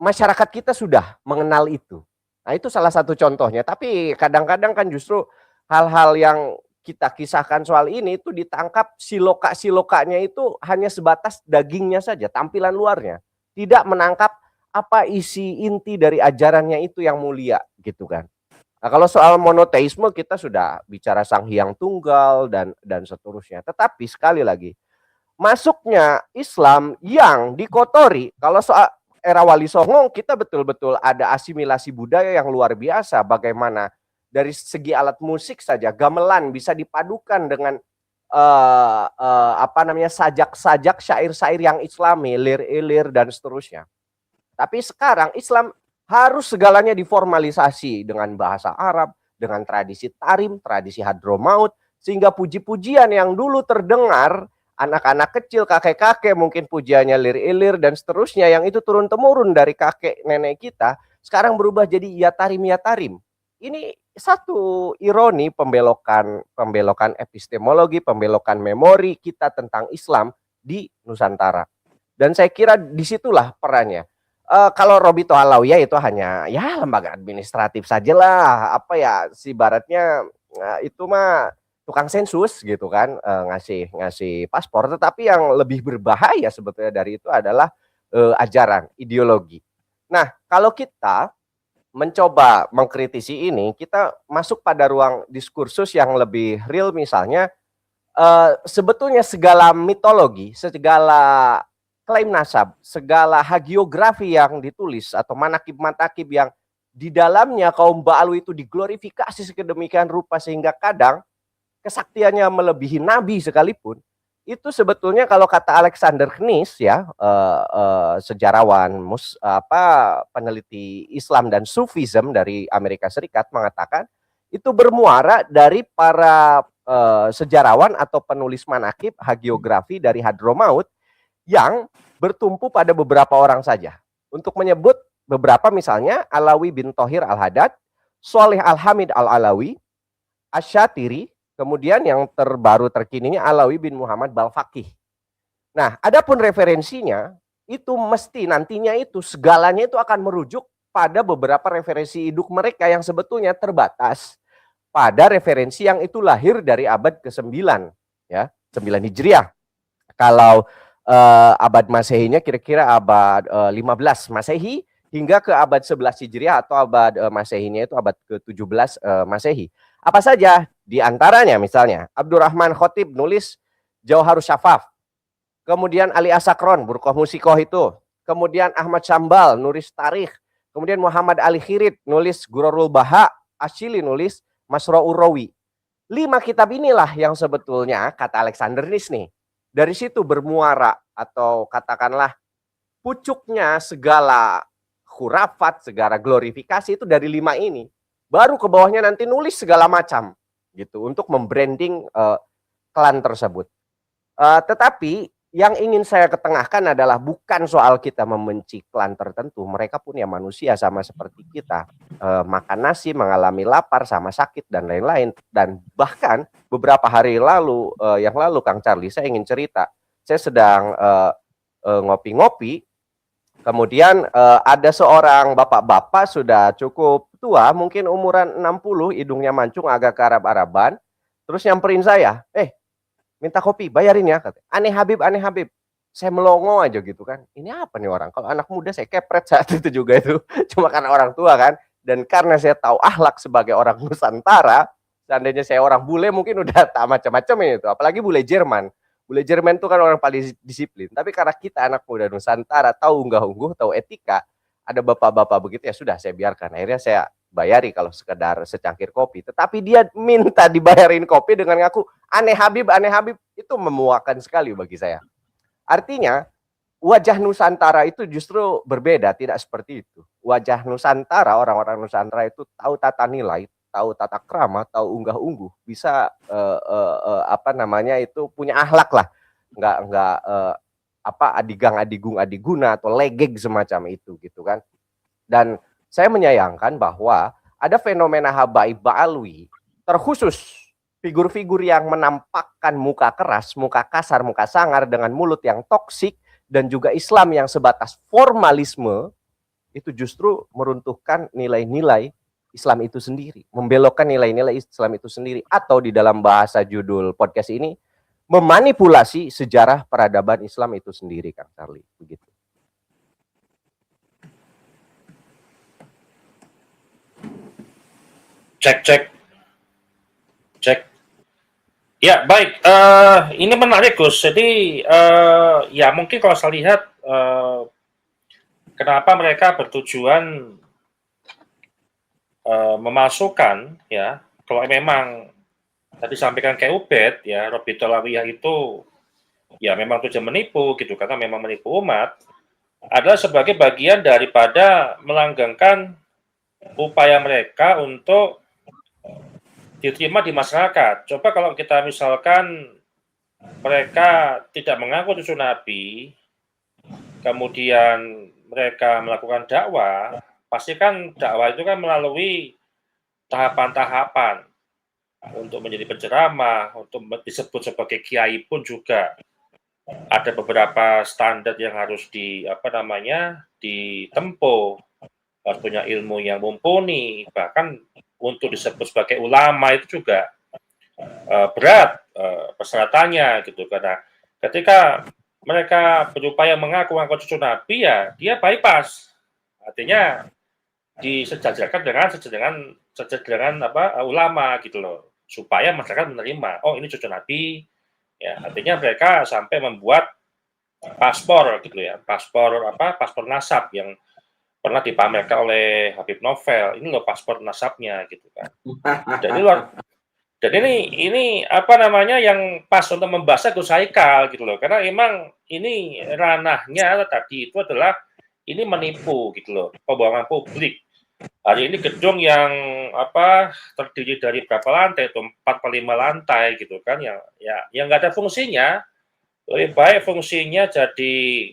masyarakat kita sudah mengenal itu. Nah, itu salah satu contohnya. Tapi kadang-kadang kan justru hal-hal yang kita kisahkan soal ini itu ditangkap siloka-silokanya itu hanya sebatas dagingnya saja, tampilan luarnya. Tidak menangkap apa isi inti dari ajarannya itu yang mulia gitu kan. Nah, kalau soal monoteisme kita sudah bicara Sang Hyang Tunggal dan seterusnya. Tetapi sekali lagi, masuknya Islam yang dikotori, kalau soal era Wali Songo kita betul-betul ada asimilasi budaya yang luar biasa. Bagaimana dari segi alat musik saja gamelan bisa dipadukan dengan sajak-sajak syair-syair yang Islami, lir-ilir dan seterusnya. Tapi sekarang Islam harus segalanya diformalisasi dengan bahasa Arab, dengan tradisi tarim, tradisi hadromaut, sehingga puji-pujian yang dulu terdengar anak-anak kecil, kakek-kakek, mungkin pujiannya lir-ilir dan seterusnya, yang itu turun-temurun dari kakek nenek kita, sekarang berubah jadi ya tarim, ya tarim. Ini satu ironi pembelokan epistemologi, pembelokan memori kita tentang Islam di Nusantara. Dan saya kira disitulah perannya. Kalau Robito Alawiyah itu hanya ya lembaga administratif sajalah, apa ya, si baratnya itu mah tukang sensus gitu kan, ngasih paspor. Tetapi yang lebih berbahaya sebetulnya dari itu adalah ajaran, ideologi. Nah, kalau kita mencoba mengkritisi ini, kita masuk pada ruang diskursus yang lebih real. Misalnya sebetulnya segala mitologi, segala klaim nasab, segala hagiografi yang ditulis atau manakib-mantakib yang di dalamnya kaum Ba'alu itu diglorifikasi sedemikian rupa sehingga kadang kesaktiannya melebihi nabi sekalipun, itu sebetulnya kalau kata Alexander Knies ya, sejarawan peneliti Islam dan Sufism dari Amerika Serikat, mengatakan itu bermuara dari para sejarawan atau penulis manakib hagiografi dari Hadromaut yang bertumpu pada beberapa orang saja. Untuk menyebut beberapa, misalnya Alawi bin Thohir Al-Haddad, Soleh Al-Hamid Al-Alawi, Asyatiri, kemudian yang terbaru terkininya Alawi bin Muhammad Balfaqih. Nah, adapun referensinya itu mesti nantinya itu segalanya itu akan merujuk pada beberapa referensi hidup mereka yang sebetulnya terbatas pada referensi yang itu lahir dari abad ke-9 ya, 9 Hijriah. Kalau abad Masehinya kira-kira abad 15 Masehi hingga ke abad 11 Hijriah, atau abad Masehinya itu abad ke-17 Masehi. Apa saja? Di antaranya misalnya Abdurrahman Khotib nulis Jauharus Syafaf. Kemudian Ali Asakron, Burqah Musikoh itu. Kemudian Ahmad Syambal nulis Tarikh. Kemudian Muhammad Ali Khirid nulis Gurarul Baha. Asyili nulis Masra'ur Rawi. 5 kitab inilah yang sebetulnya kata Alexander Knies nih, dari situ bermuara atau katakanlah pucuknya segala khurafat, segala glorifikasi itu dari 5 ini. Baru ke bawahnya nanti nulis segala macam gitu untuk membranding klan tersebut. Tetapi yang ingin saya ketengahkan adalah bukan soal kita membenci klan tertentu. Mereka pun ya manusia sama seperti kita. Makan nasi, mengalami lapar, sama sakit dan lain-lain. Dan bahkan beberapa hari yang lalu Kang Charlie, saya ingin cerita. Saya sedang ngopi-ngopi. Kemudian ada seorang bapak-bapak sudah cukup tua, mungkin umuran 60, hidungnya mancung agak ke Arab-Araban. Terus nyamperin saya, minta kopi, bayarin ya. Kata. Aneh Habib. Saya melongo aja gitu kan. Ini apa nih orang? Kalau anak muda saya kepret saat itu juga itu. Cuma karena orang tua kan. Dan karena saya tahu akhlak sebagai orang Nusantara, seandainya saya orang bule mungkin udah tak macam-macam itu. Apalagi bule Jerman. Bule Jerman itu kan orang paling disiplin. Tapi karena kita anak muda Nusantara, tahu unggah-ungguh, tahu etika, ada bapak-bapak begitu ya sudah saya biarkan. Akhirnya saya bayari kalau sekedar secangkir kopi. Tetapi dia minta dibayarin kopi dengan ngaku aneh Habib. Itu memuakkan sekali bagi saya. Artinya wajah Nusantara itu justru berbeda, tidak seperti itu. Wajah Nusantara, orang-orang Nusantara itu tahu tata nilai, tahu tata krama, tahu unggah-ungguh, bisa itu punya akhlak lah, nggak adigang adigung adiguna atau legeg semacam itu gitu kan. Dan saya menyayangkan bahwa ada fenomena habaib ba'alwi, terkhusus figur-figur yang menampakkan muka keras, muka kasar, muka sangar dengan mulut yang toksik, dan juga Islam yang sebatas formalisme, itu justru meruntuhkan nilai-nilai Islam itu sendiri, membelokkan nilai-nilai Islam itu sendiri, atau di dalam bahasa judul podcast ini, memanipulasi sejarah peradaban Islam itu sendiri, Kang Charlie, begitu. Cek. Ya, baik. Ini menarik, Gus. Jadi, ya mungkin kalau saya lihat, kenapa mereka bertujuan memasukkan, ya, kalau memang tadi sampaikan kayak Ubed, ya, Robi Tolawiyah itu, ya memang tujuan menipu, gitu, karena memang menipu umat, adalah sebagai bagian daripada melanggengkan upaya mereka untuk diterima di masyarakat. Coba kalau kita misalkan mereka tidak mengaku cucu Nabi, kemudian mereka melakukan dakwah, pasti kan dakwah itu kan melalui tahapan-tahapan untuk menjadi penceramah, untuk disebut sebagai kiai pun juga ada beberapa standar yang harus ditempuh, harus punya ilmu yang mumpuni, bahkan untuk disebut sebagai ulama itu juga berat persyaratannya gitu, karena ketika mereka berupaya mengaku cucu Nabi, ya dia bypass, artinya disejajarkan dengan ulama gitu loh, supaya masyarakat menerima, oh ini cucu Nabi, ya artinya mereka sampai membuat paspor gitu ya, paspor nasab yang pernah dipamerkan oleh Habib Novel, ini loh paspor nasabnya gitu kan. Dan ini yang pas untuk membahas Gus Haikal gitu loh, karena emang ini ranahnya tadi itu adalah ini menipu gitu loh, pembohongan publik. Hari ini gedung yang terdiri dari berapa lantai itu 4 atau 5 lantai gitu kan, yang nggak ada fungsinya. Lebih baik fungsinya jadi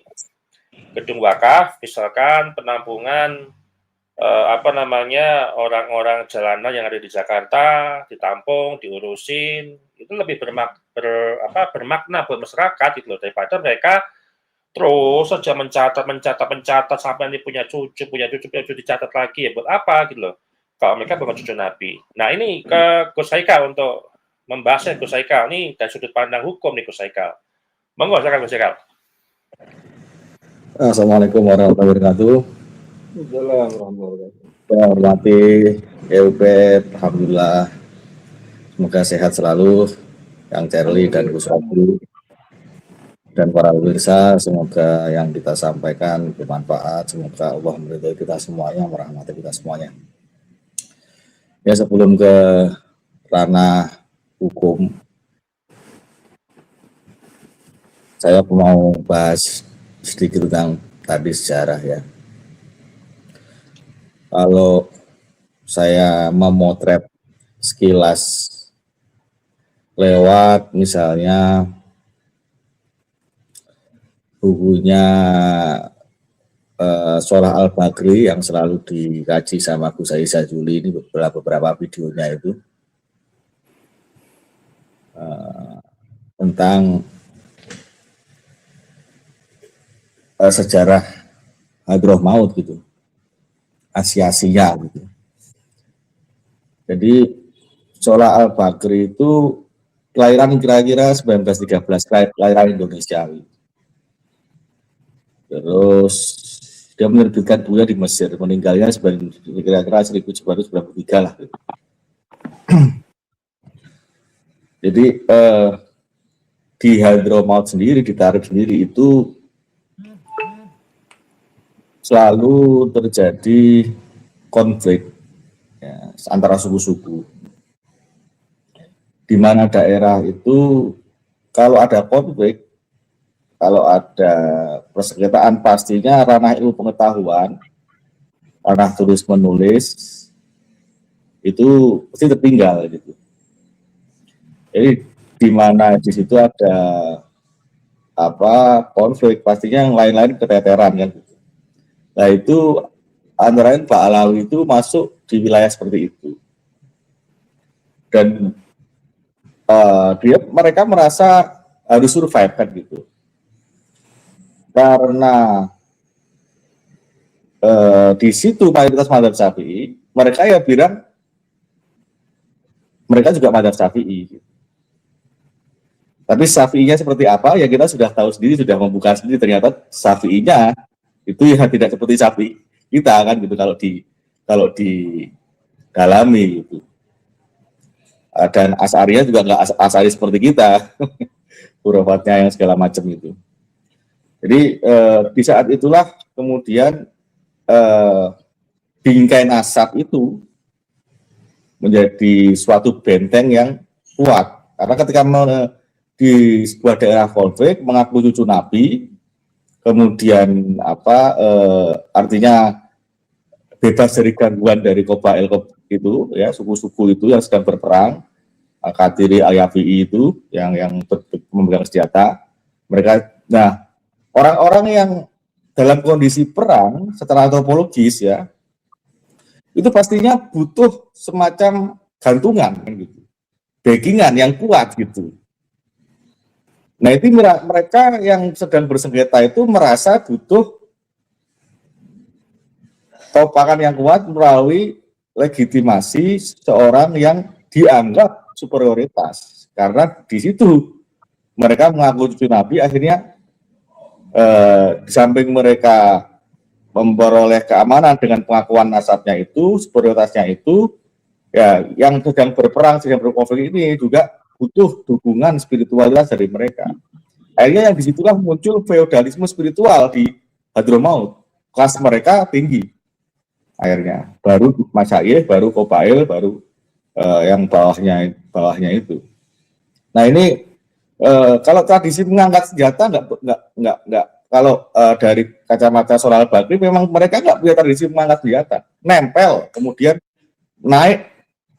gedung wakaf, misalkan penampungan orang-orang jalanan yang ada di Jakarta, ditampung, diurusin, itu lebih bermakna buat masyarakat gitu loh, daripada mereka terus saja mencatat sampai nanti punya cucu dicatat lagi, ya buat apa gitu loh, kalau mereka bukan cucu Nabi. Nah ini ke Gus Haikal untuk membahasnya. Gus Haikal ini dari sudut pandang hukum nih, Gus Haikal. Monggo, silakan Gus Haikal. Assalamualaikum warahmatullahi wabarakatuh. Saya hormati Ubed, alhamdulillah. Semoga sehat selalu Kang Charlie dan Gus Abdul dan para pemirsa. Semoga yang kita sampaikan bermanfaat. Semoga Allah meridhai kita semuanya, merahmati kita semuanya. Ya, sebelum ke ranah hukum, saya mau bahas sedikit tentang tadi sejarah ya. Kalau saya memotret sekilas lewat misalnya bukunya Surah Al-Bagri yang selalu dikaji sama Gus Aisyah Juli, ini beberapa videonya itu tentang sejarah Hadroh Maut gitu, Asia gitu. Jadi Surah Al-Bagri itu kelahiran kira-kira 1913, kelahiran Indonesia. Terus dia menerbitkan bukunya di Mesir, meninggalnya kira-kira 1993 lah. Gitu. Jadi di Hadramaut sendiri, di Tarif sendiri itu selalu terjadi konflik ya, antara suku-suku. Di mana daerah itu kalau ada konflik, kalau ada persengketaan, pastinya ranah ilmu pengetahuan, ranah tulis menulis itu pasti tertinggal gitu. Jadi di mana di situ ada konflik, pastinya yang lain-lain keteteran kan gitu. Nah itu antara lain Pak Alawi itu masuk di wilayah seperti itu, dan mereka merasa harus survive kan gitu, karena di situ mayoritas mazhab Syafi'i, mereka ya bilang mereka juga mazhab Syafi'i gitu. Tapi Syafi'inya seperti apa ya kita sudah tahu sendiri, sudah membuka sendiri, ternyata Syafi'inya itu ya tidak seperti Syafi'i kita kan gitu kalau di dalami gitu. Dan Asy'ariyah juga nggak Asy'ari seperti kita, hurafatnya yang segala macam itu. Jadi di saat itulah kemudian bingkai nasab itu menjadi suatu benteng yang kuat. Karena ketika di sebuah daerah konflik mengaku cucu Nabi, kemudian artinya bebas dari gangguan dari Qabail itu, ya, suku-suku itu yang sedang berperang, Qadiri, Al-Yafi'i itu yang memegang senjata. Mereka, nah, orang-orang yang dalam kondisi perang secara antropologis, ya, itu pastinya butuh semacam gantungan, gitu, backingan yang kuat gitu. Nah, itu mereka yang sedang bersengketa itu merasa butuh topakan yang kuat melalui legitimasi seorang yang dianggap superioritas. Karena di situ mereka mengaku cucu Nabi, akhirnya di samping mereka memperoleh keamanan dengan pengakuan nasabnya itu, superioritasnya itu, ya, yang sedang berperang, sedang berkonflik ini juga butuh dukungan spiritualitas dari mereka. Akhirnya yang disitulah muncul feodalisme spiritual di Hadramaut. Kelas mereka tinggi. Akhirnya baru Masyayikh, baru Qabail, baru yang bawahnya itu. Nah, ini kalau tradisi mengangkat senjata nggak kalau dari kacamata Sholal Bakri memang mereka nggak punya tradisi mengangkat senjata, nempel kemudian naik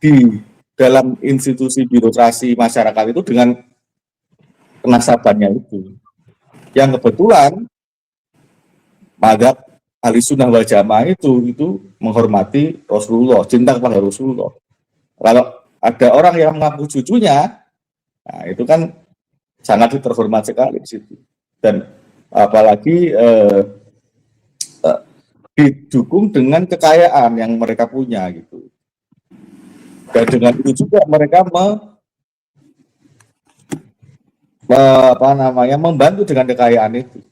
di dalam institusi birokrasi masyarakat itu dengan kenasabannya itu, yang kebetulan mazhab Ahlussunnah wal Jamaah itu menghormati Rasulullah, cinta kepada Rasulullah. Kalau ada orang yang mengaku cucunya, nah itu kan sangat terhormat sekali di situ. Dan apalagi didukung dengan kekayaan yang mereka punya gitu. Dan dengan itu juga mereka membantu dengan kekayaan itu.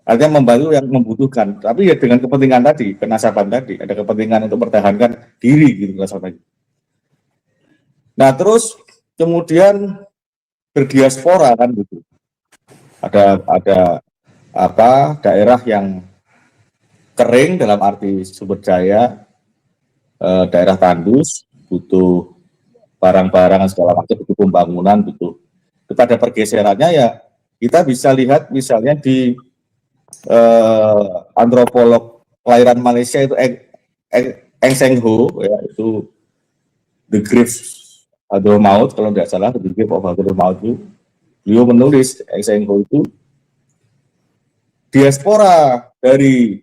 Artinya membantu yang membutuhkan, tapi ya dengan kepentingan tadi, kenasaban tadi, ada kepentingan untuk mempertahankan diri gitu kenasabannya. Nah, terus kemudian berdiaspora kan gitu. Ada daerah yang kering dalam arti sumber daya, daerah tandus, butuh barang-barang segala macam, butuh pembangunan, butuh. Kepada pergeserannya ya kita bisa lihat misalnya di antropolog kelahiran Malaysia itu Eng Seng Ho, ya, itu The Grave Hadramaut kalau tidak salah, The Grave of Hadramaut itu beliau menulis, Eng Seng Ho itu diaspora dari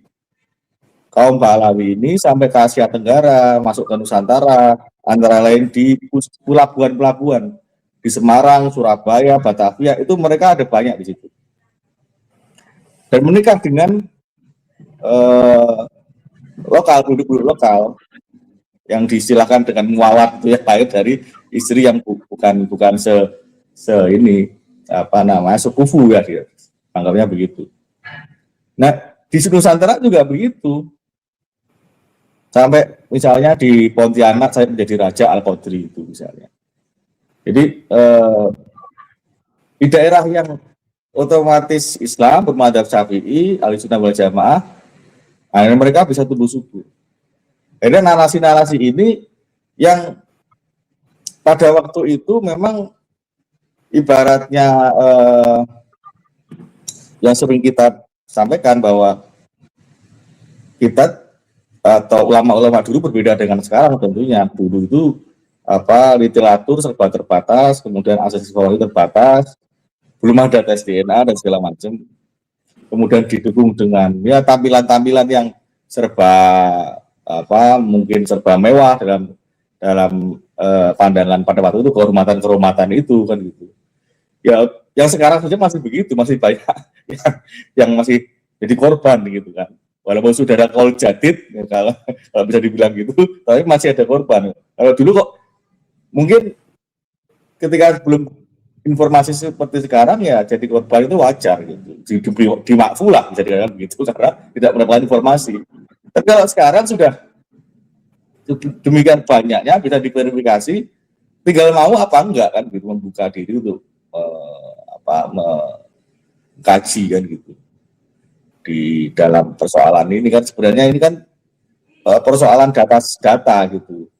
kaum Pahlawi ini sampai ke Asia Tenggara, masuk ke Nusantara, antara lain di pelabuhan-pelabuhan di Semarang, Surabaya, Batavia, itu mereka ada banyak di situ. Dan menikah dengan penduduk lokal yang diistilahkan dengan muawat, itu ya, lahir dari istri yang bukan sekufu ya, dia anggapnya begitu. Nah, di Nusantara juga begitu. Sampai misalnya di Pontianak saya menjadi Raja Al-Qadri itu misalnya. Jadi di daerah yang otomatis Islam bermadzhab Syafi'i, Ahlussunnah wal Jamaah, akhirnya mereka bisa tumbuh subur. Jadi narasi-narasi ini yang pada waktu itu memang ibaratnya yang sering kita sampaikan bahwa kita atau ulama-ulama dulu berbeda dengan sekarang tentunya. Dulu itu literatur serba terbatas, kemudian akses informasi terbatas, belum ada tes DNA dan segala macam. Kemudian didukung dengan ya tampilan-tampilan yang serba mungkin serba mewah dalam pandangan pada waktu itu, kehormatan itu kan gitu. Ya yang sekarang saja masih begitu, masih banyak yang masih jadi korban gitu kan. Walaupun sudah ada Qaul Jadid, ya, kalau bisa dibilang gitu, tapi masih ada korban. Kalau dulu kok mungkin ketika belum informasi seperti sekarang ya jadi korban itu wajar gitu, dimakfu lah bisa dikatakan begitu karena tidak mendapatkan informasi. Tapi kalau sekarang sudah demikian banyaknya bisa diklarifikasi, tinggal mau apa enggak kan gitu, membuka diri untuk mengkaji kan gitu di dalam persoalan ini kan. Sebenarnya ini kan persoalan data gitu,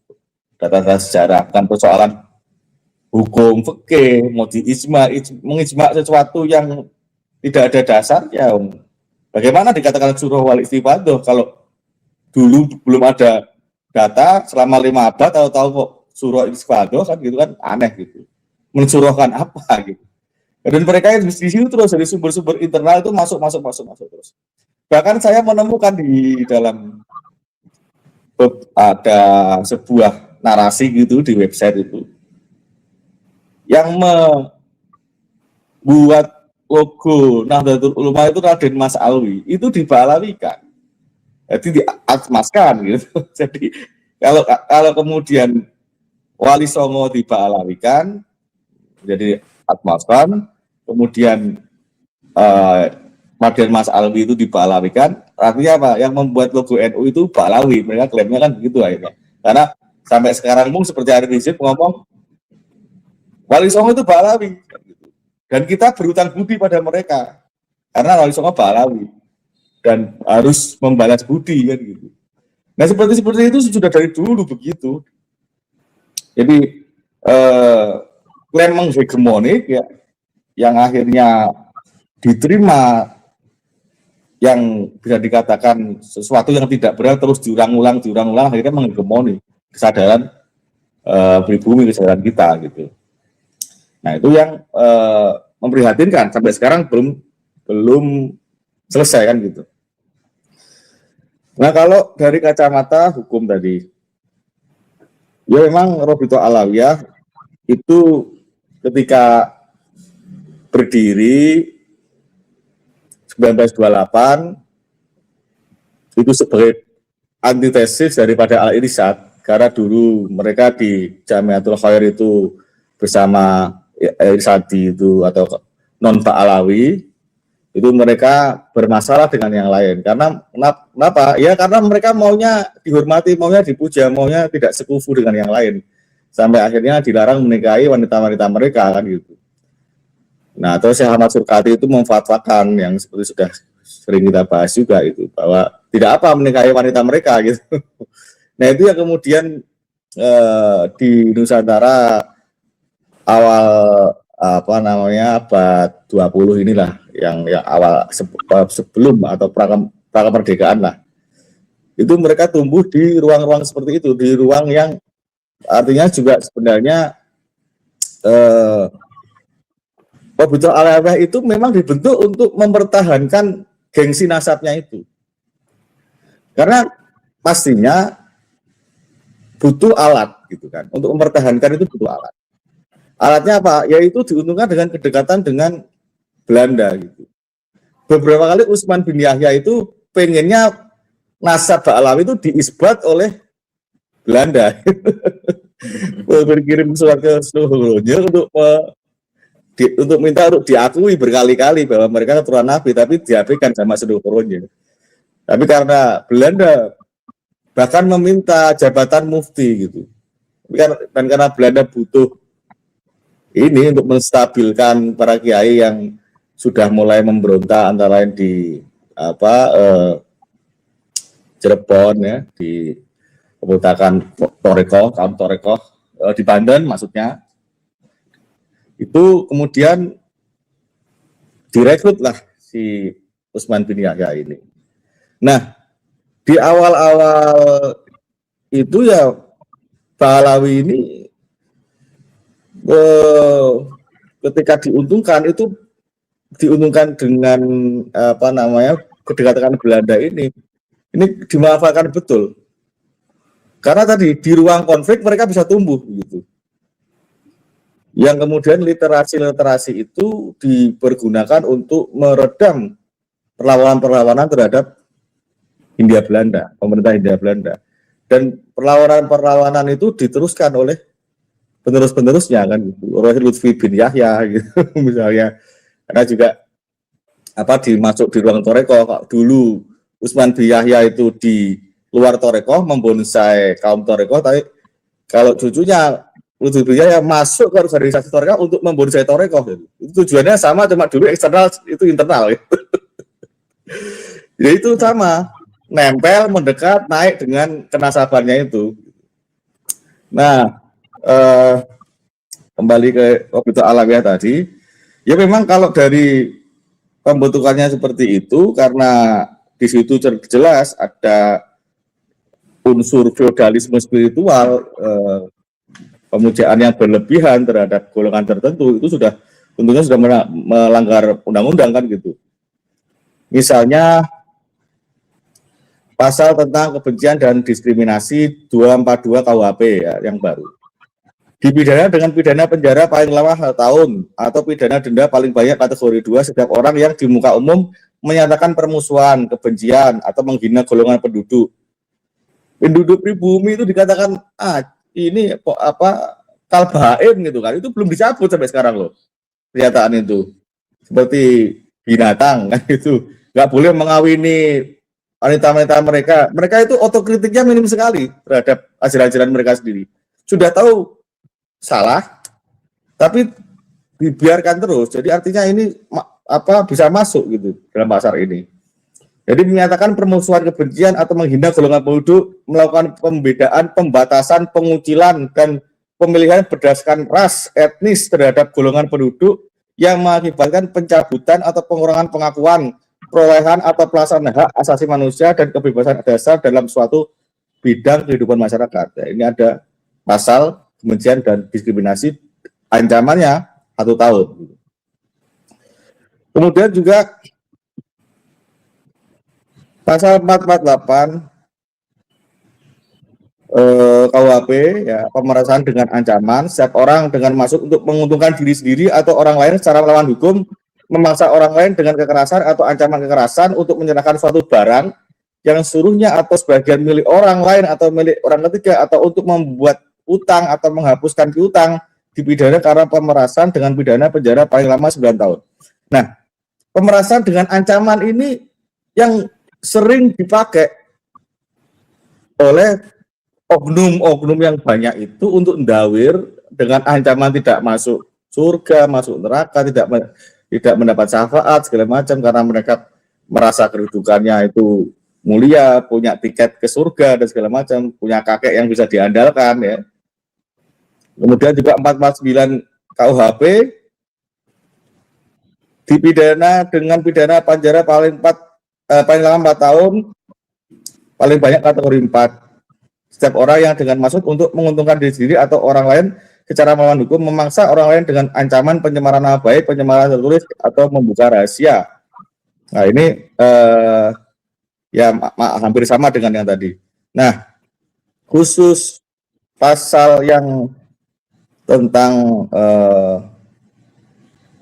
data sejarah, bukan persoalan hukum fikih mau mengijma sesuatu yang tidak ada dasar ya. Bagaimana dikatakan surah wal istifadah kalau dulu belum ada data selama 5 abad, tahu kok surah istifadah kan gitu kan, aneh gitu, mensurahkan apa gitu. Dan mereka yang di situ terus dari sumber-sumber internal itu masuk terus. Bahkan saya menemukan di dalam ada sebuah narasi gitu di website itu yang membuat logo Nahdlatul Ulama itu Raden Mas Alwi itu dibalawikan, jadi diatmaskan gitu. Jadi kalau kemudian Wali Songo dibalawikan jadi atmaskan, kemudian Raden Mas Alwi itu dibalawikan, artinya apa? Yang membuat logo NU itu Balawi, mereka klaimnya kan begitu akhirnya. Karena sampai sekarang pun seperti Arif Rizieq ngomong Wali Songo itu Balawi, dan kita berutang budi pada mereka karena Wali Songo Balawi dan harus membalas budi kan gitu. Nah seperti itu sudah dari dulu begitu. Jadi klaim menghegemonik ya, yang akhirnya diterima, yang bisa dikatakan sesuatu yang tidak benar terus diulang-ulang akhirnya menghegemoni kesadaran pribumi, kesadaran kita gitu. Nah itu yang memprihatinkan, sampai sekarang belum selesai kan gitu. Nah kalau dari kacamata hukum tadi, ya memang Robito Alawiyah itu ketika berdiri 1928 itu sebagai antitesis daripada Al-Irsyad, karena dulu mereka di Jamiatul Khair itu bersama Irsadi itu atau non Alawi itu mereka bermasalah dengan yang lain. Karena kenapa? Ya karena mereka maunya dihormati, maunya dipuja, maunya tidak sekufu dengan yang lain. Sampai akhirnya dilarang menikahi wanita-wanita mereka kan gitu. Nah, terus Syekh Ahmad Surkati itu memfatwakan yang seperti sudah sering kita bahas juga itu, bahwa tidak apa menikahi wanita mereka gitu. Nah, itu yang kemudian di Nusantara awal abad 20 inilah yang awal sebelum atau pra kemerdekaan lah. Itu mereka tumbuh di ruang-ruang seperti itu, di ruang yang artinya juga sebenarnya Robito Alawiyah itu memang dibentuk untuk mempertahankan gengsi nasabnya itu. Karena pastinya butuh alat gitu kan. Untuk mempertahankan itu butuh alat. Alatnya apa? Yaitu diuntungkan dengan kedekatan dengan Belanda gitu. Beberapa kali Utsman bin Yahya itu pengennya nasab Ba'alawi itu diisbat oleh Belanda. Berkirim surat ke seluruhnya untuk minta untuk diakui berkali-kali bahwa mereka keturunan Nabi, tapi diabaikan sama seluruhnya. Tapi karena Belanda bahkan meminta jabatan mufti gitu, dan karena Belanda butuh ini untuk menstabilkan para kiai yang sudah mulai memberontak, antara lain di Cirebon ya, di pemutakan kaum Torekoh di Banten maksudnya, itu kemudian direkrutlah si Utsman bin Yahya ini. Nah, di awal-awal itu ya Ba'alawi ini ketika diuntungkan itu diuntungkan dengan kedekatan Belanda ini dimanfaatkan betul. Karena tadi di ruang konflik mereka bisa tumbuh gitu. Yang kemudian literasi itu dipergunakan untuk meredam perlawanan-perlawanan terhadap Hindia Belanda, pemerintah Hindia Belanda. Dan perlawanan-perlawanan itu diteruskan oleh penerus-penerusnya kan gitu. Lutfi bin Yahya gitu misalnya. Karena juga dimasuk di ruang Torekoh. Dulu Utsman bin Yahya itu di luar Torekoh membonsai kaum Torekoh, tapi kalau cucunya ujung-ujungnya ya masuk ke organisasi torekoh untuk membonsai torekoh gitu. Itu tujuannya sama, cuma dulu eksternal, itu internal gitu. Ya itu sama, nempel, mendekat, naik dengan kenasabannya itu. Nah, kembali ke Robitul Alawiyah tadi, ya memang kalau dari pembentukannya seperti itu, karena di situ jelas ada unsur feodalisme spiritual, pemujaan yang berlebihan terhadap golongan tertentu, itu sudah tentunya sudah melanggar undang-undang kan gitu. Misalnya pasal tentang kebencian dan diskriminasi 242 KUHP ya, yang baru. Dipidana dengan pidana penjara paling lama 1 tahun atau pidana denda paling banyak kategori 2 setiap orang yang di muka umum menyatakan permusuhan, kebencian atau menghina golongan penduduk. Penduduk pribumi itu dikatakan ini apa kalbaim gitu kan, itu belum dicabut sampai sekarang loh pernyataan itu, seperti binatang kan, itu nggak boleh mengawini wanita-wanita mereka itu otokritiknya minim sekali terhadap ajaran-ajaran mereka sendiri, sudah tahu salah tapi dibiarkan terus, jadi artinya ini bisa masuk gitu dalam pasar ini. Jadi menyatakan permusuhan, kebencian atau menghina golongan penduduk, melakukan pembedaan, pembatasan, pengucilan dan pemilihan berdasarkan ras, etnis terhadap golongan penduduk yang mengakibatkan pencabutan atau pengurangan pengakuan, perolehan atau pelaksanaan hak asasi manusia dan kebebasan dasar dalam suatu bidang kehidupan masyarakat. Ya, ini ada pasal kebencian dan diskriminasi, ancamannya 1 tahun. Kemudian juga pasal 448 KUHP ya, pemerasan dengan ancaman, setiap orang dengan maksud untuk menguntungkan diri sendiri atau orang lain secara melawan hukum, memaksa orang lain dengan kekerasan atau ancaman kekerasan untuk menyerahkan suatu barang yang seluruhnya atau sebagian milik orang lain atau milik orang ketiga, atau untuk membuat utang atau menghapuskan piutang, dipidana karena pemerasan dengan pidana penjara paling lama 9 tahun. Nah, pemerasan dengan ancaman ini yang sering dipakai oleh oknum-oknum yang banyak itu untuk ndawir dengan ancaman tidak masuk surga, masuk neraka, tidak mendapat syafaat segala macam, karena mereka merasa kedudukannya itu mulia, punya tiket ke surga dan segala macam, punya kakek yang bisa diandalkan ya. Kemudian juga 449 KUHP dipidana dengan pidana penjara paling lama 4 tahun, paling banyak kategori 4. Setiap orang yang dengan maksud untuk menguntungkan diri sendiri atau orang lain secara melawan hukum, memaksa orang lain dengan ancaman pencemaran nama baik, pencemaran tertulis atau membuka rahasia. Nah ini ya hampir sama dengan yang tadi. Nah, khusus pasal yang tentang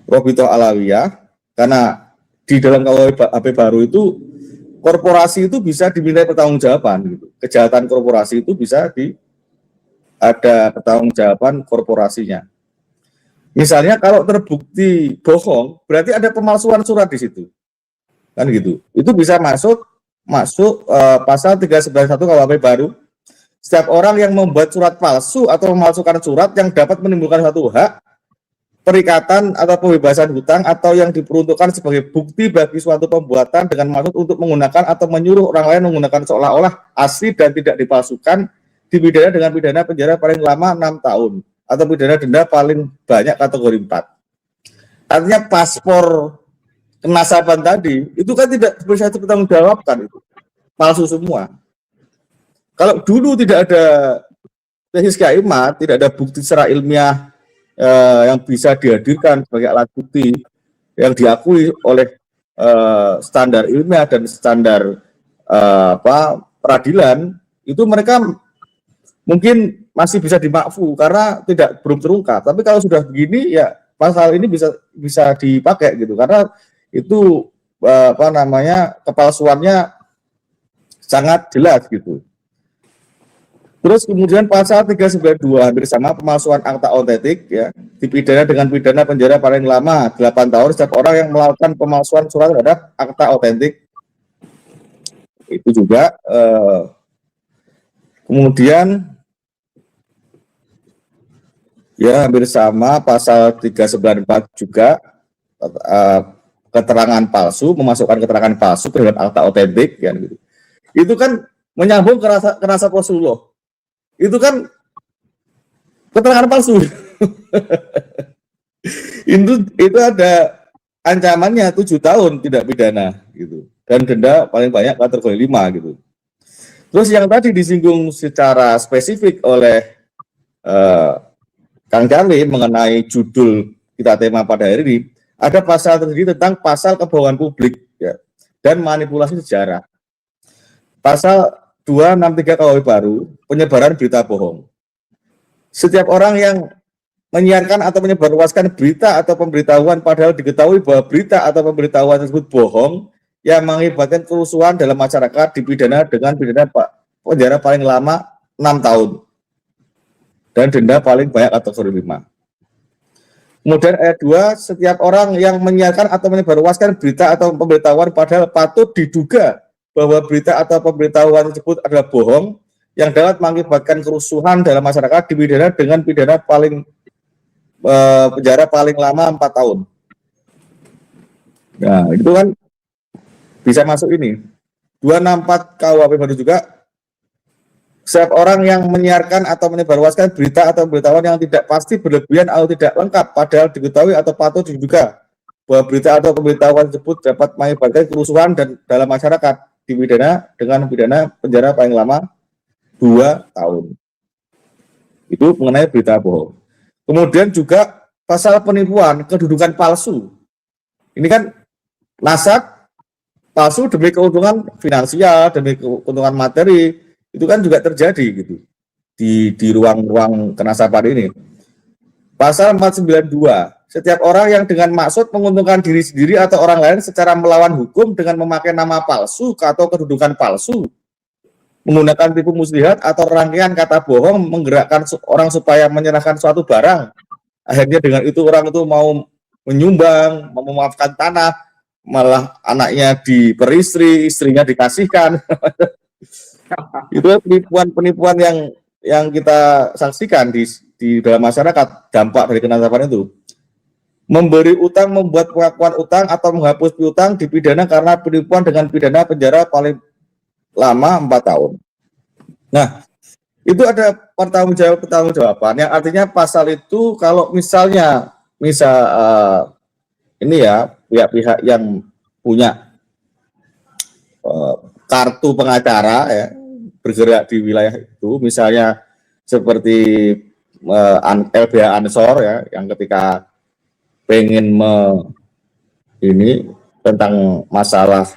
Robitul Alawiyah, karena di dalam KUHP baru itu korporasi itu bisa dimintai pertanggungjawaban gitu. Kejahatan korporasi itu bisa ada pertanggungjawaban korporasinya. Misalnya kalau terbukti bohong, berarti ada pemalsuan surat di situ. Kan gitu. Itu bisa masuk pasal 391 KUHP baru. Setiap orang yang membuat surat palsu atau memalsukan surat yang dapat menimbulkan suatu hak, perikatan atau pembebasan hutang atau yang diperuntukkan sebagai bukti bagi suatu pembuatan dengan maksud untuk menggunakan atau menyuruh orang lain menggunakan seolah-olah asli dan tidak dipalsukan, dipidana dengan pidana penjara paling lama 6 tahun atau pidana denda paling banyak kategori 4. Artinya paspor kenasaban tadi itu kan tidak bisa dipertanggungjawabkan, itu palsu semua. Kalau dulu tidak ada tesis kaimat, tidak ada bukti secara ilmiah yang bisa dihadirkan sebagai alat bukti yang diakui oleh standar ilmiah dan standar peradilan, itu mereka mungkin masih bisa dimakfu karena belum terungkap. Tapi kalau sudah begini ya pasal ini bisa dipakai gitu, karena itu kepalsuannya sangat jelas gitu. Terus kemudian pasal 392 hampir sama, pemalsuan akta otentik ya, dipidana dengan pidana penjara paling lama 8 tahun setiap orang yang melakukan pemalsuan surat terhadap akta otentik. Itu juga kemudian Ya, hampir sama, pasal 394 juga, keterangan palsu, memasukkan keterangan palsu ke dalam akta otentik, kan gitu. Itu kan menyambung ke nasab Rasulullah. Itu kan keterangan palsu. itu ada ancamannya 7 tahun tidak pidana gitu. Dan denda paling banyak kategori 5 gitu. Terus yang tadi disinggung secara spesifik oleh Kang Charlie mengenai judul kita tema pada hari ini, ada pasal tersendiri tentang pasal kebohongan publik ya, dan manipulasi sejarah. Pasal 263 KUH baru, penyebaran berita bohong. Setiap orang yang menyiarkan atau menyebarluaskan berita atau pemberitahuan padahal diketahui bahwa berita atau pemberitahuan tersebut bohong yang mengakibatkan kerusuhan dalam masyarakat dipidana dengan pidana penjara paling lama 6 tahun dan denda paling banyak kategori 5. Kemudian ayat 2, setiap orang yang menyiarkan atau menyebarluaskan berita atau pemberitahuan padahal patut diduga bahwa berita atau pemberitahuan tersebut adalah bohong yang dapat mengakibatkan kerusuhan dalam masyarakat dipidana dengan pidana penjara paling lama 4 tahun. Nah, itu kan bisa masuk ini. 264 KUHP baru juga, setiap orang yang menyiarkan atau menyebarluaskan berita atau pemberitahuan yang tidak pasti, berlebihan atau tidak lengkap padahal diketahui atau patut diduga bahwa berita atau pemberitahuan tersebut dapat mengakibatkan kerusuhan dan dalam masyarakat dipidana dengan pidana penjara paling lama 2 tahun. Itu mengenai berita bohong. Kemudian juga pasal penipuan kedudukan palsu. Ini kan nasab palsu demi keuntungan finansial, demi keuntungan materi, itu kan juga terjadi gitu di ruang-ruang kenasaban ini. Pasal 492, setiap orang yang dengan maksud menguntungkan diri sendiri atau orang lain secara melawan hukum dengan memakai nama palsu atau kedudukan palsu, menggunakan tipu muslihat atau rangkaian kata bohong menggerakkan orang supaya menyerahkan suatu barang. Akhirnya dengan itu orang itu mau menyumbang, mau memaafkan tanah, malah anaknya diperistri, istrinya dikasihkan. Itu penipuan-penipuan yang kita saksikan di dalam masyarakat, dampak dari kenasaban itu. Memberi utang, membuat pengakuan utang atau menghapus piutang dipidana karena penipuan dengan pidana penjara paling lama 4 tahun. Nah, itu ada pertanggungjawaban yang artinya pasal itu kalau misalnya ini ya pihak-pihak yang punya kartu pengacara ya bergerak di wilayah itu, misalnya seperti LBH Ansor ya yang ketika pengen ini tentang masalah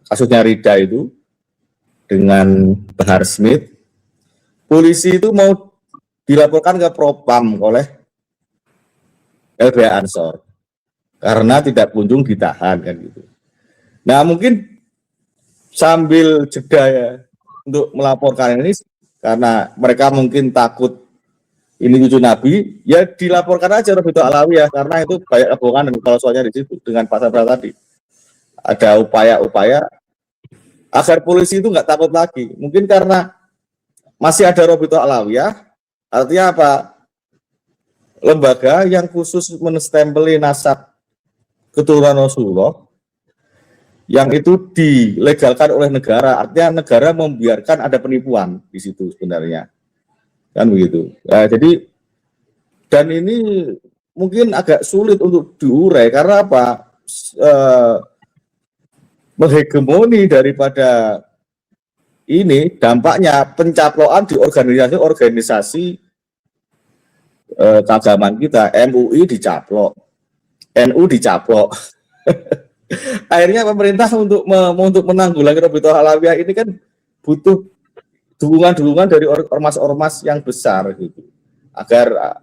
kasusnya Rida itu dengan Bahar Smith, polisi itu mau dilaporkan ke Propam oleh LBH Ansor karena tidak kunjung ditahan kan gitu. Nah mungkin sambil jeda ya untuk melaporkan ini karena mereka mungkin takut ini cucu Nabi, ya dilaporkan aja Robito Alawi ya, karena itu banyak kebohongan dan kepalsuannya di situ dengan pasal-pasal tadi. Ada upaya-upaya agar polisi itu nggak takut lagi. Mungkin karena masih ada Robito Alawi ya, artinya apa? Lembaga yang khusus menstempeli nasab keturunan Rasulullah yang itu dilegalkan oleh negara, artinya negara membiarkan ada penipuan di situ sebenarnya. Kan begitu. Nah, jadi dan ini mungkin agak sulit untuk diurai karena apa? Menghegemoni daripada ini dampaknya pencaplokan di organisasi keagamaan kita. MUI dicaplok, NU dicaplok. Akhirnya pemerintah untuk menanggulangi Robito Alawiyah ini kan butuh dukungan dari ormas-ormas yang besar gitu agar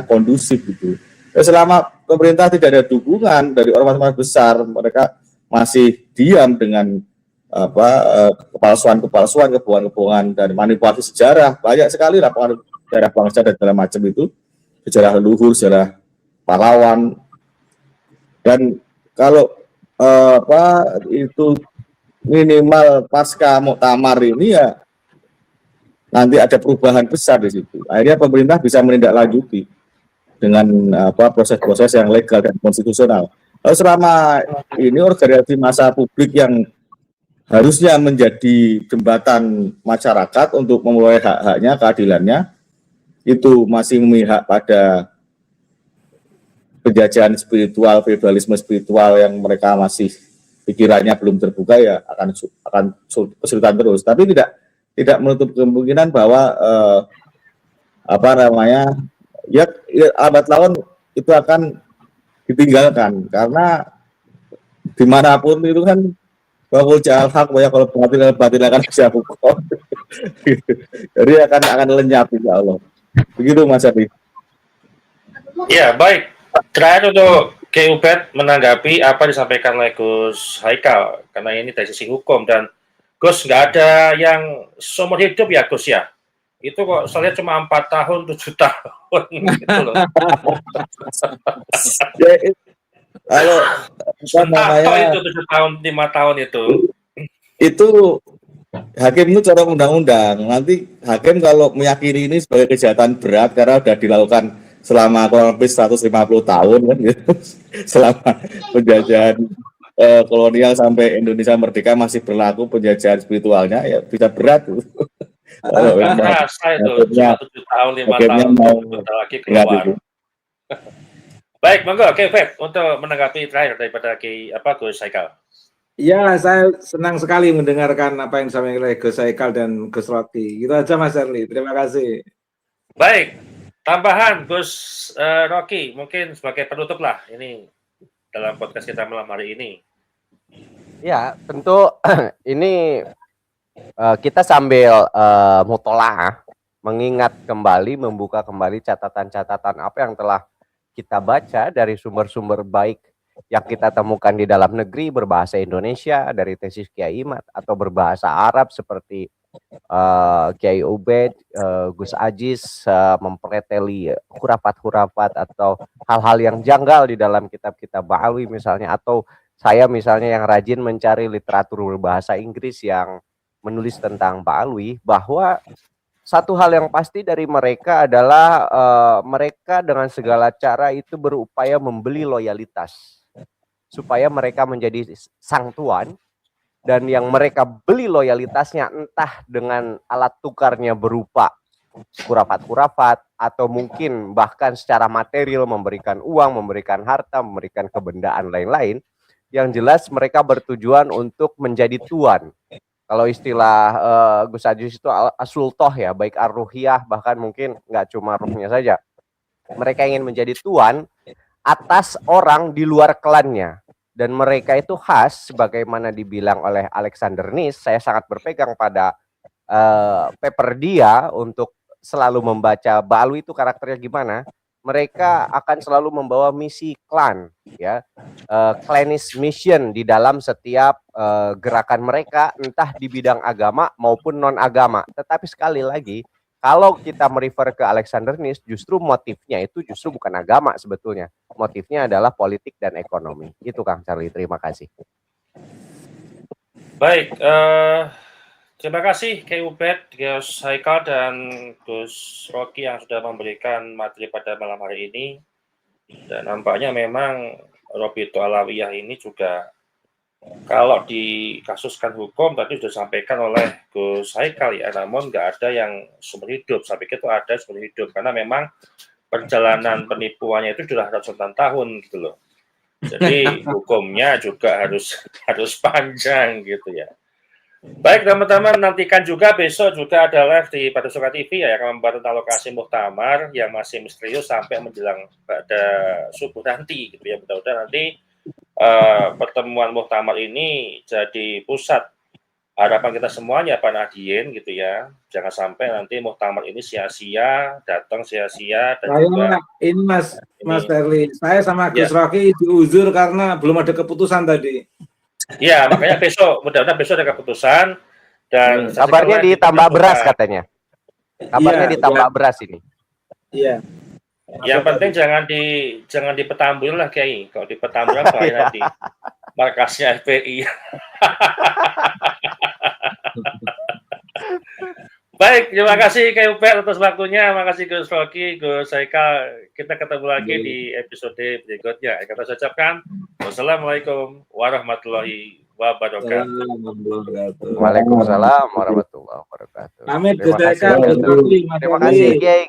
kondusif gitu. Selama pemerintah tidak ada dukungan dari ormas-ormas besar, mereka masih diam dengan kepalsuan, kebohongan dan manipulasi sejarah. Banyak sekali lah sejarah bangsa dan segala macam itu, sejarah leluhur, sejarah pahlawan. Dan kalau itu minimal pasca muktamar ini ya nanti ada perubahan besar di situ. Akhirnya pemerintah bisa menindaklanjuti dengan proses-proses yang legal dan konstitusional. Lalu selama ini organisasi massa publik yang harusnya menjadi jembatan masyarakat untuk memperoleh hak-haknya, keadilannya, itu masih memihak pada penjajahan spiritual, feudalisme spiritual yang mereka masih pikirannya belum terbuka, ya akan kesulitan terus. Tapi tidak menutup kemungkinan bahwa ya abad lawan itu akan ditinggalkan, karena dimanapun itu kan bahwa jahal hak, kalau batil akan bisa hukum. Jadi akan lenyap insya Allah. Begitu Mas Adi. Ya, baik. Terakhir untuk Ubed menanggapi apa disampaikan oleh Gus Haikal, karena ini dari sisi hukum, dan Gus nggak ada yang seumur hidup ya Gus ya. Itu kok saya lihat cuma 4 tahun, 7 tahun gitu loh. Ya, kalau itu 7 tahun, 5 tahun itu hakim itu cara undang-undang. Nanti hakim kalau meyakini ini sebagai kejahatan berat karena sudah dilakukan selama kurang lebih 150 tahun kan gitu. Selama penjajahan kolonial sampai Indonesia merdeka masih berlaku penjajahan spiritualnya, ya bisa berat. Nggak terasa itu, cuma 7 tahun, 5 tahun, bentar lagi keluar. Baik, monggo Ubed untuk menanggapi terakhir daripada Gus Haikal. Ya, saya senang sekali mendengarkan apa yang disampaikan oleh Gus Haikal dan Gus Rocky. Gitu aja Mas Erli, terima kasih. Baik, tambahan Gus Rocky, mungkin sebagai penutup lah ini dalam podcast kita malam hari ini. Ya, tentu ini kita sambil mutolaah mengingat kembali, membuka kembali catatan-catatan apa yang telah kita baca dari sumber-sumber baik yang kita temukan di dalam negeri berbahasa Indonesia, dari tesis Kiai Imad, atau berbahasa Arab seperti Kiai Ubed, Gus Aziz mempreteli hurafat-hurafat atau hal-hal yang janggal di dalam kitab-kitab Ba'alwi misalnya, atau saya misalnya yang rajin mencari literatur berbahasa Inggris yang menulis tentang Ba'alwi, bahwa satu hal yang pasti dari mereka adalah mereka dengan segala cara itu berupaya membeli loyalitas supaya mereka menjadi sang tuan, dan yang mereka beli loyalitasnya entah dengan alat tukarnya berupa hurafat-hurafat atau mungkin bahkan secara material memberikan uang, memberikan harta, memberikan kebendaan lain-lain. Yang jelas mereka bertujuan untuk menjadi tuan. Kalau istilah Gus Aziz itu asultoh ya, baik ar-ruhiyah, bahkan mungkin nggak cuma ruhnya saja. Mereka ingin menjadi tuan atas orang di luar klannya. Dan mereka itu khas, sebagaimana dibilang oleh Alexander Nice, saya sangat berpegang pada paper dia untuk selalu membaca Ba'alwi itu karakternya gimana. Mereka akan selalu membawa misi klan, ya, clannish mission di dalam setiap gerakan mereka, entah di bidang agama maupun non agama. Tetapi sekali lagi, kalau kita merefer ke Alexander Nice, justru motifnya itu justru bukan agama sebetulnya. Motifnya adalah politik dan ekonomi. Itu Kang Charlie, terima kasih. Baik, terima kasih Ubed, Gus Haikal, dan Gus Rocky yang sudah memberikan materi pada malam hari ini. Dan nampaknya memang Robito Alawiyah ini juga, kalau dikasuskan hukum tadi sudah disampaikan oleh Gus Haikal ya, namun nggak ada yang seumur hidup. Saya pikir itu ada seumur hidup, karena memang perjalanan penipuannya itu sudah ratusan tahun gitu loh. Jadi hukumnya juga harus panjang gitu ya. Baik teman-teman, nantikan juga besok juga ada live di Padusuka TV ya, yang akan membahas tentang lokasi muktamar yang masih misterius sampai menjelang pada subuh nanti gitu ya. Mudah-mudahan nanti pertemuan muktamar ini jadi pusat harapan kita semuanya Pak Nahdien gitu ya. Jangan sampai nanti muktamar ini sia-sia, datang sia-sia, dan juga ini Mas Erli, saya sama Gus Rocky diuzur karena belum ada keputusan tadi. Ya, makanya besok, mudah-mudahan besok ada keputusan, dan kabarnya ditambah beras katanya. Kabarnya ditambah beras ini. Iya. Yang penting jangan di Petamburan lah Kiai. Kalau di Petamburan bahaya nanti markasnya FPI. Baik. Baik, terima kasih Kak Yubed atas waktunya. Terima kasih Gus Rocky, Gus Haikal. Kita ketemu lagi di episode berikutnya. Kita ucapkan wassalamualaikum warahmatullahi wabarakatuh. Waalaikumsalam warahmatullahi wabarakatuh. Pamit, Terima Gus kasih. Haikal, Gus Rocky, Mas Terima Rocky. kasih, Kiai.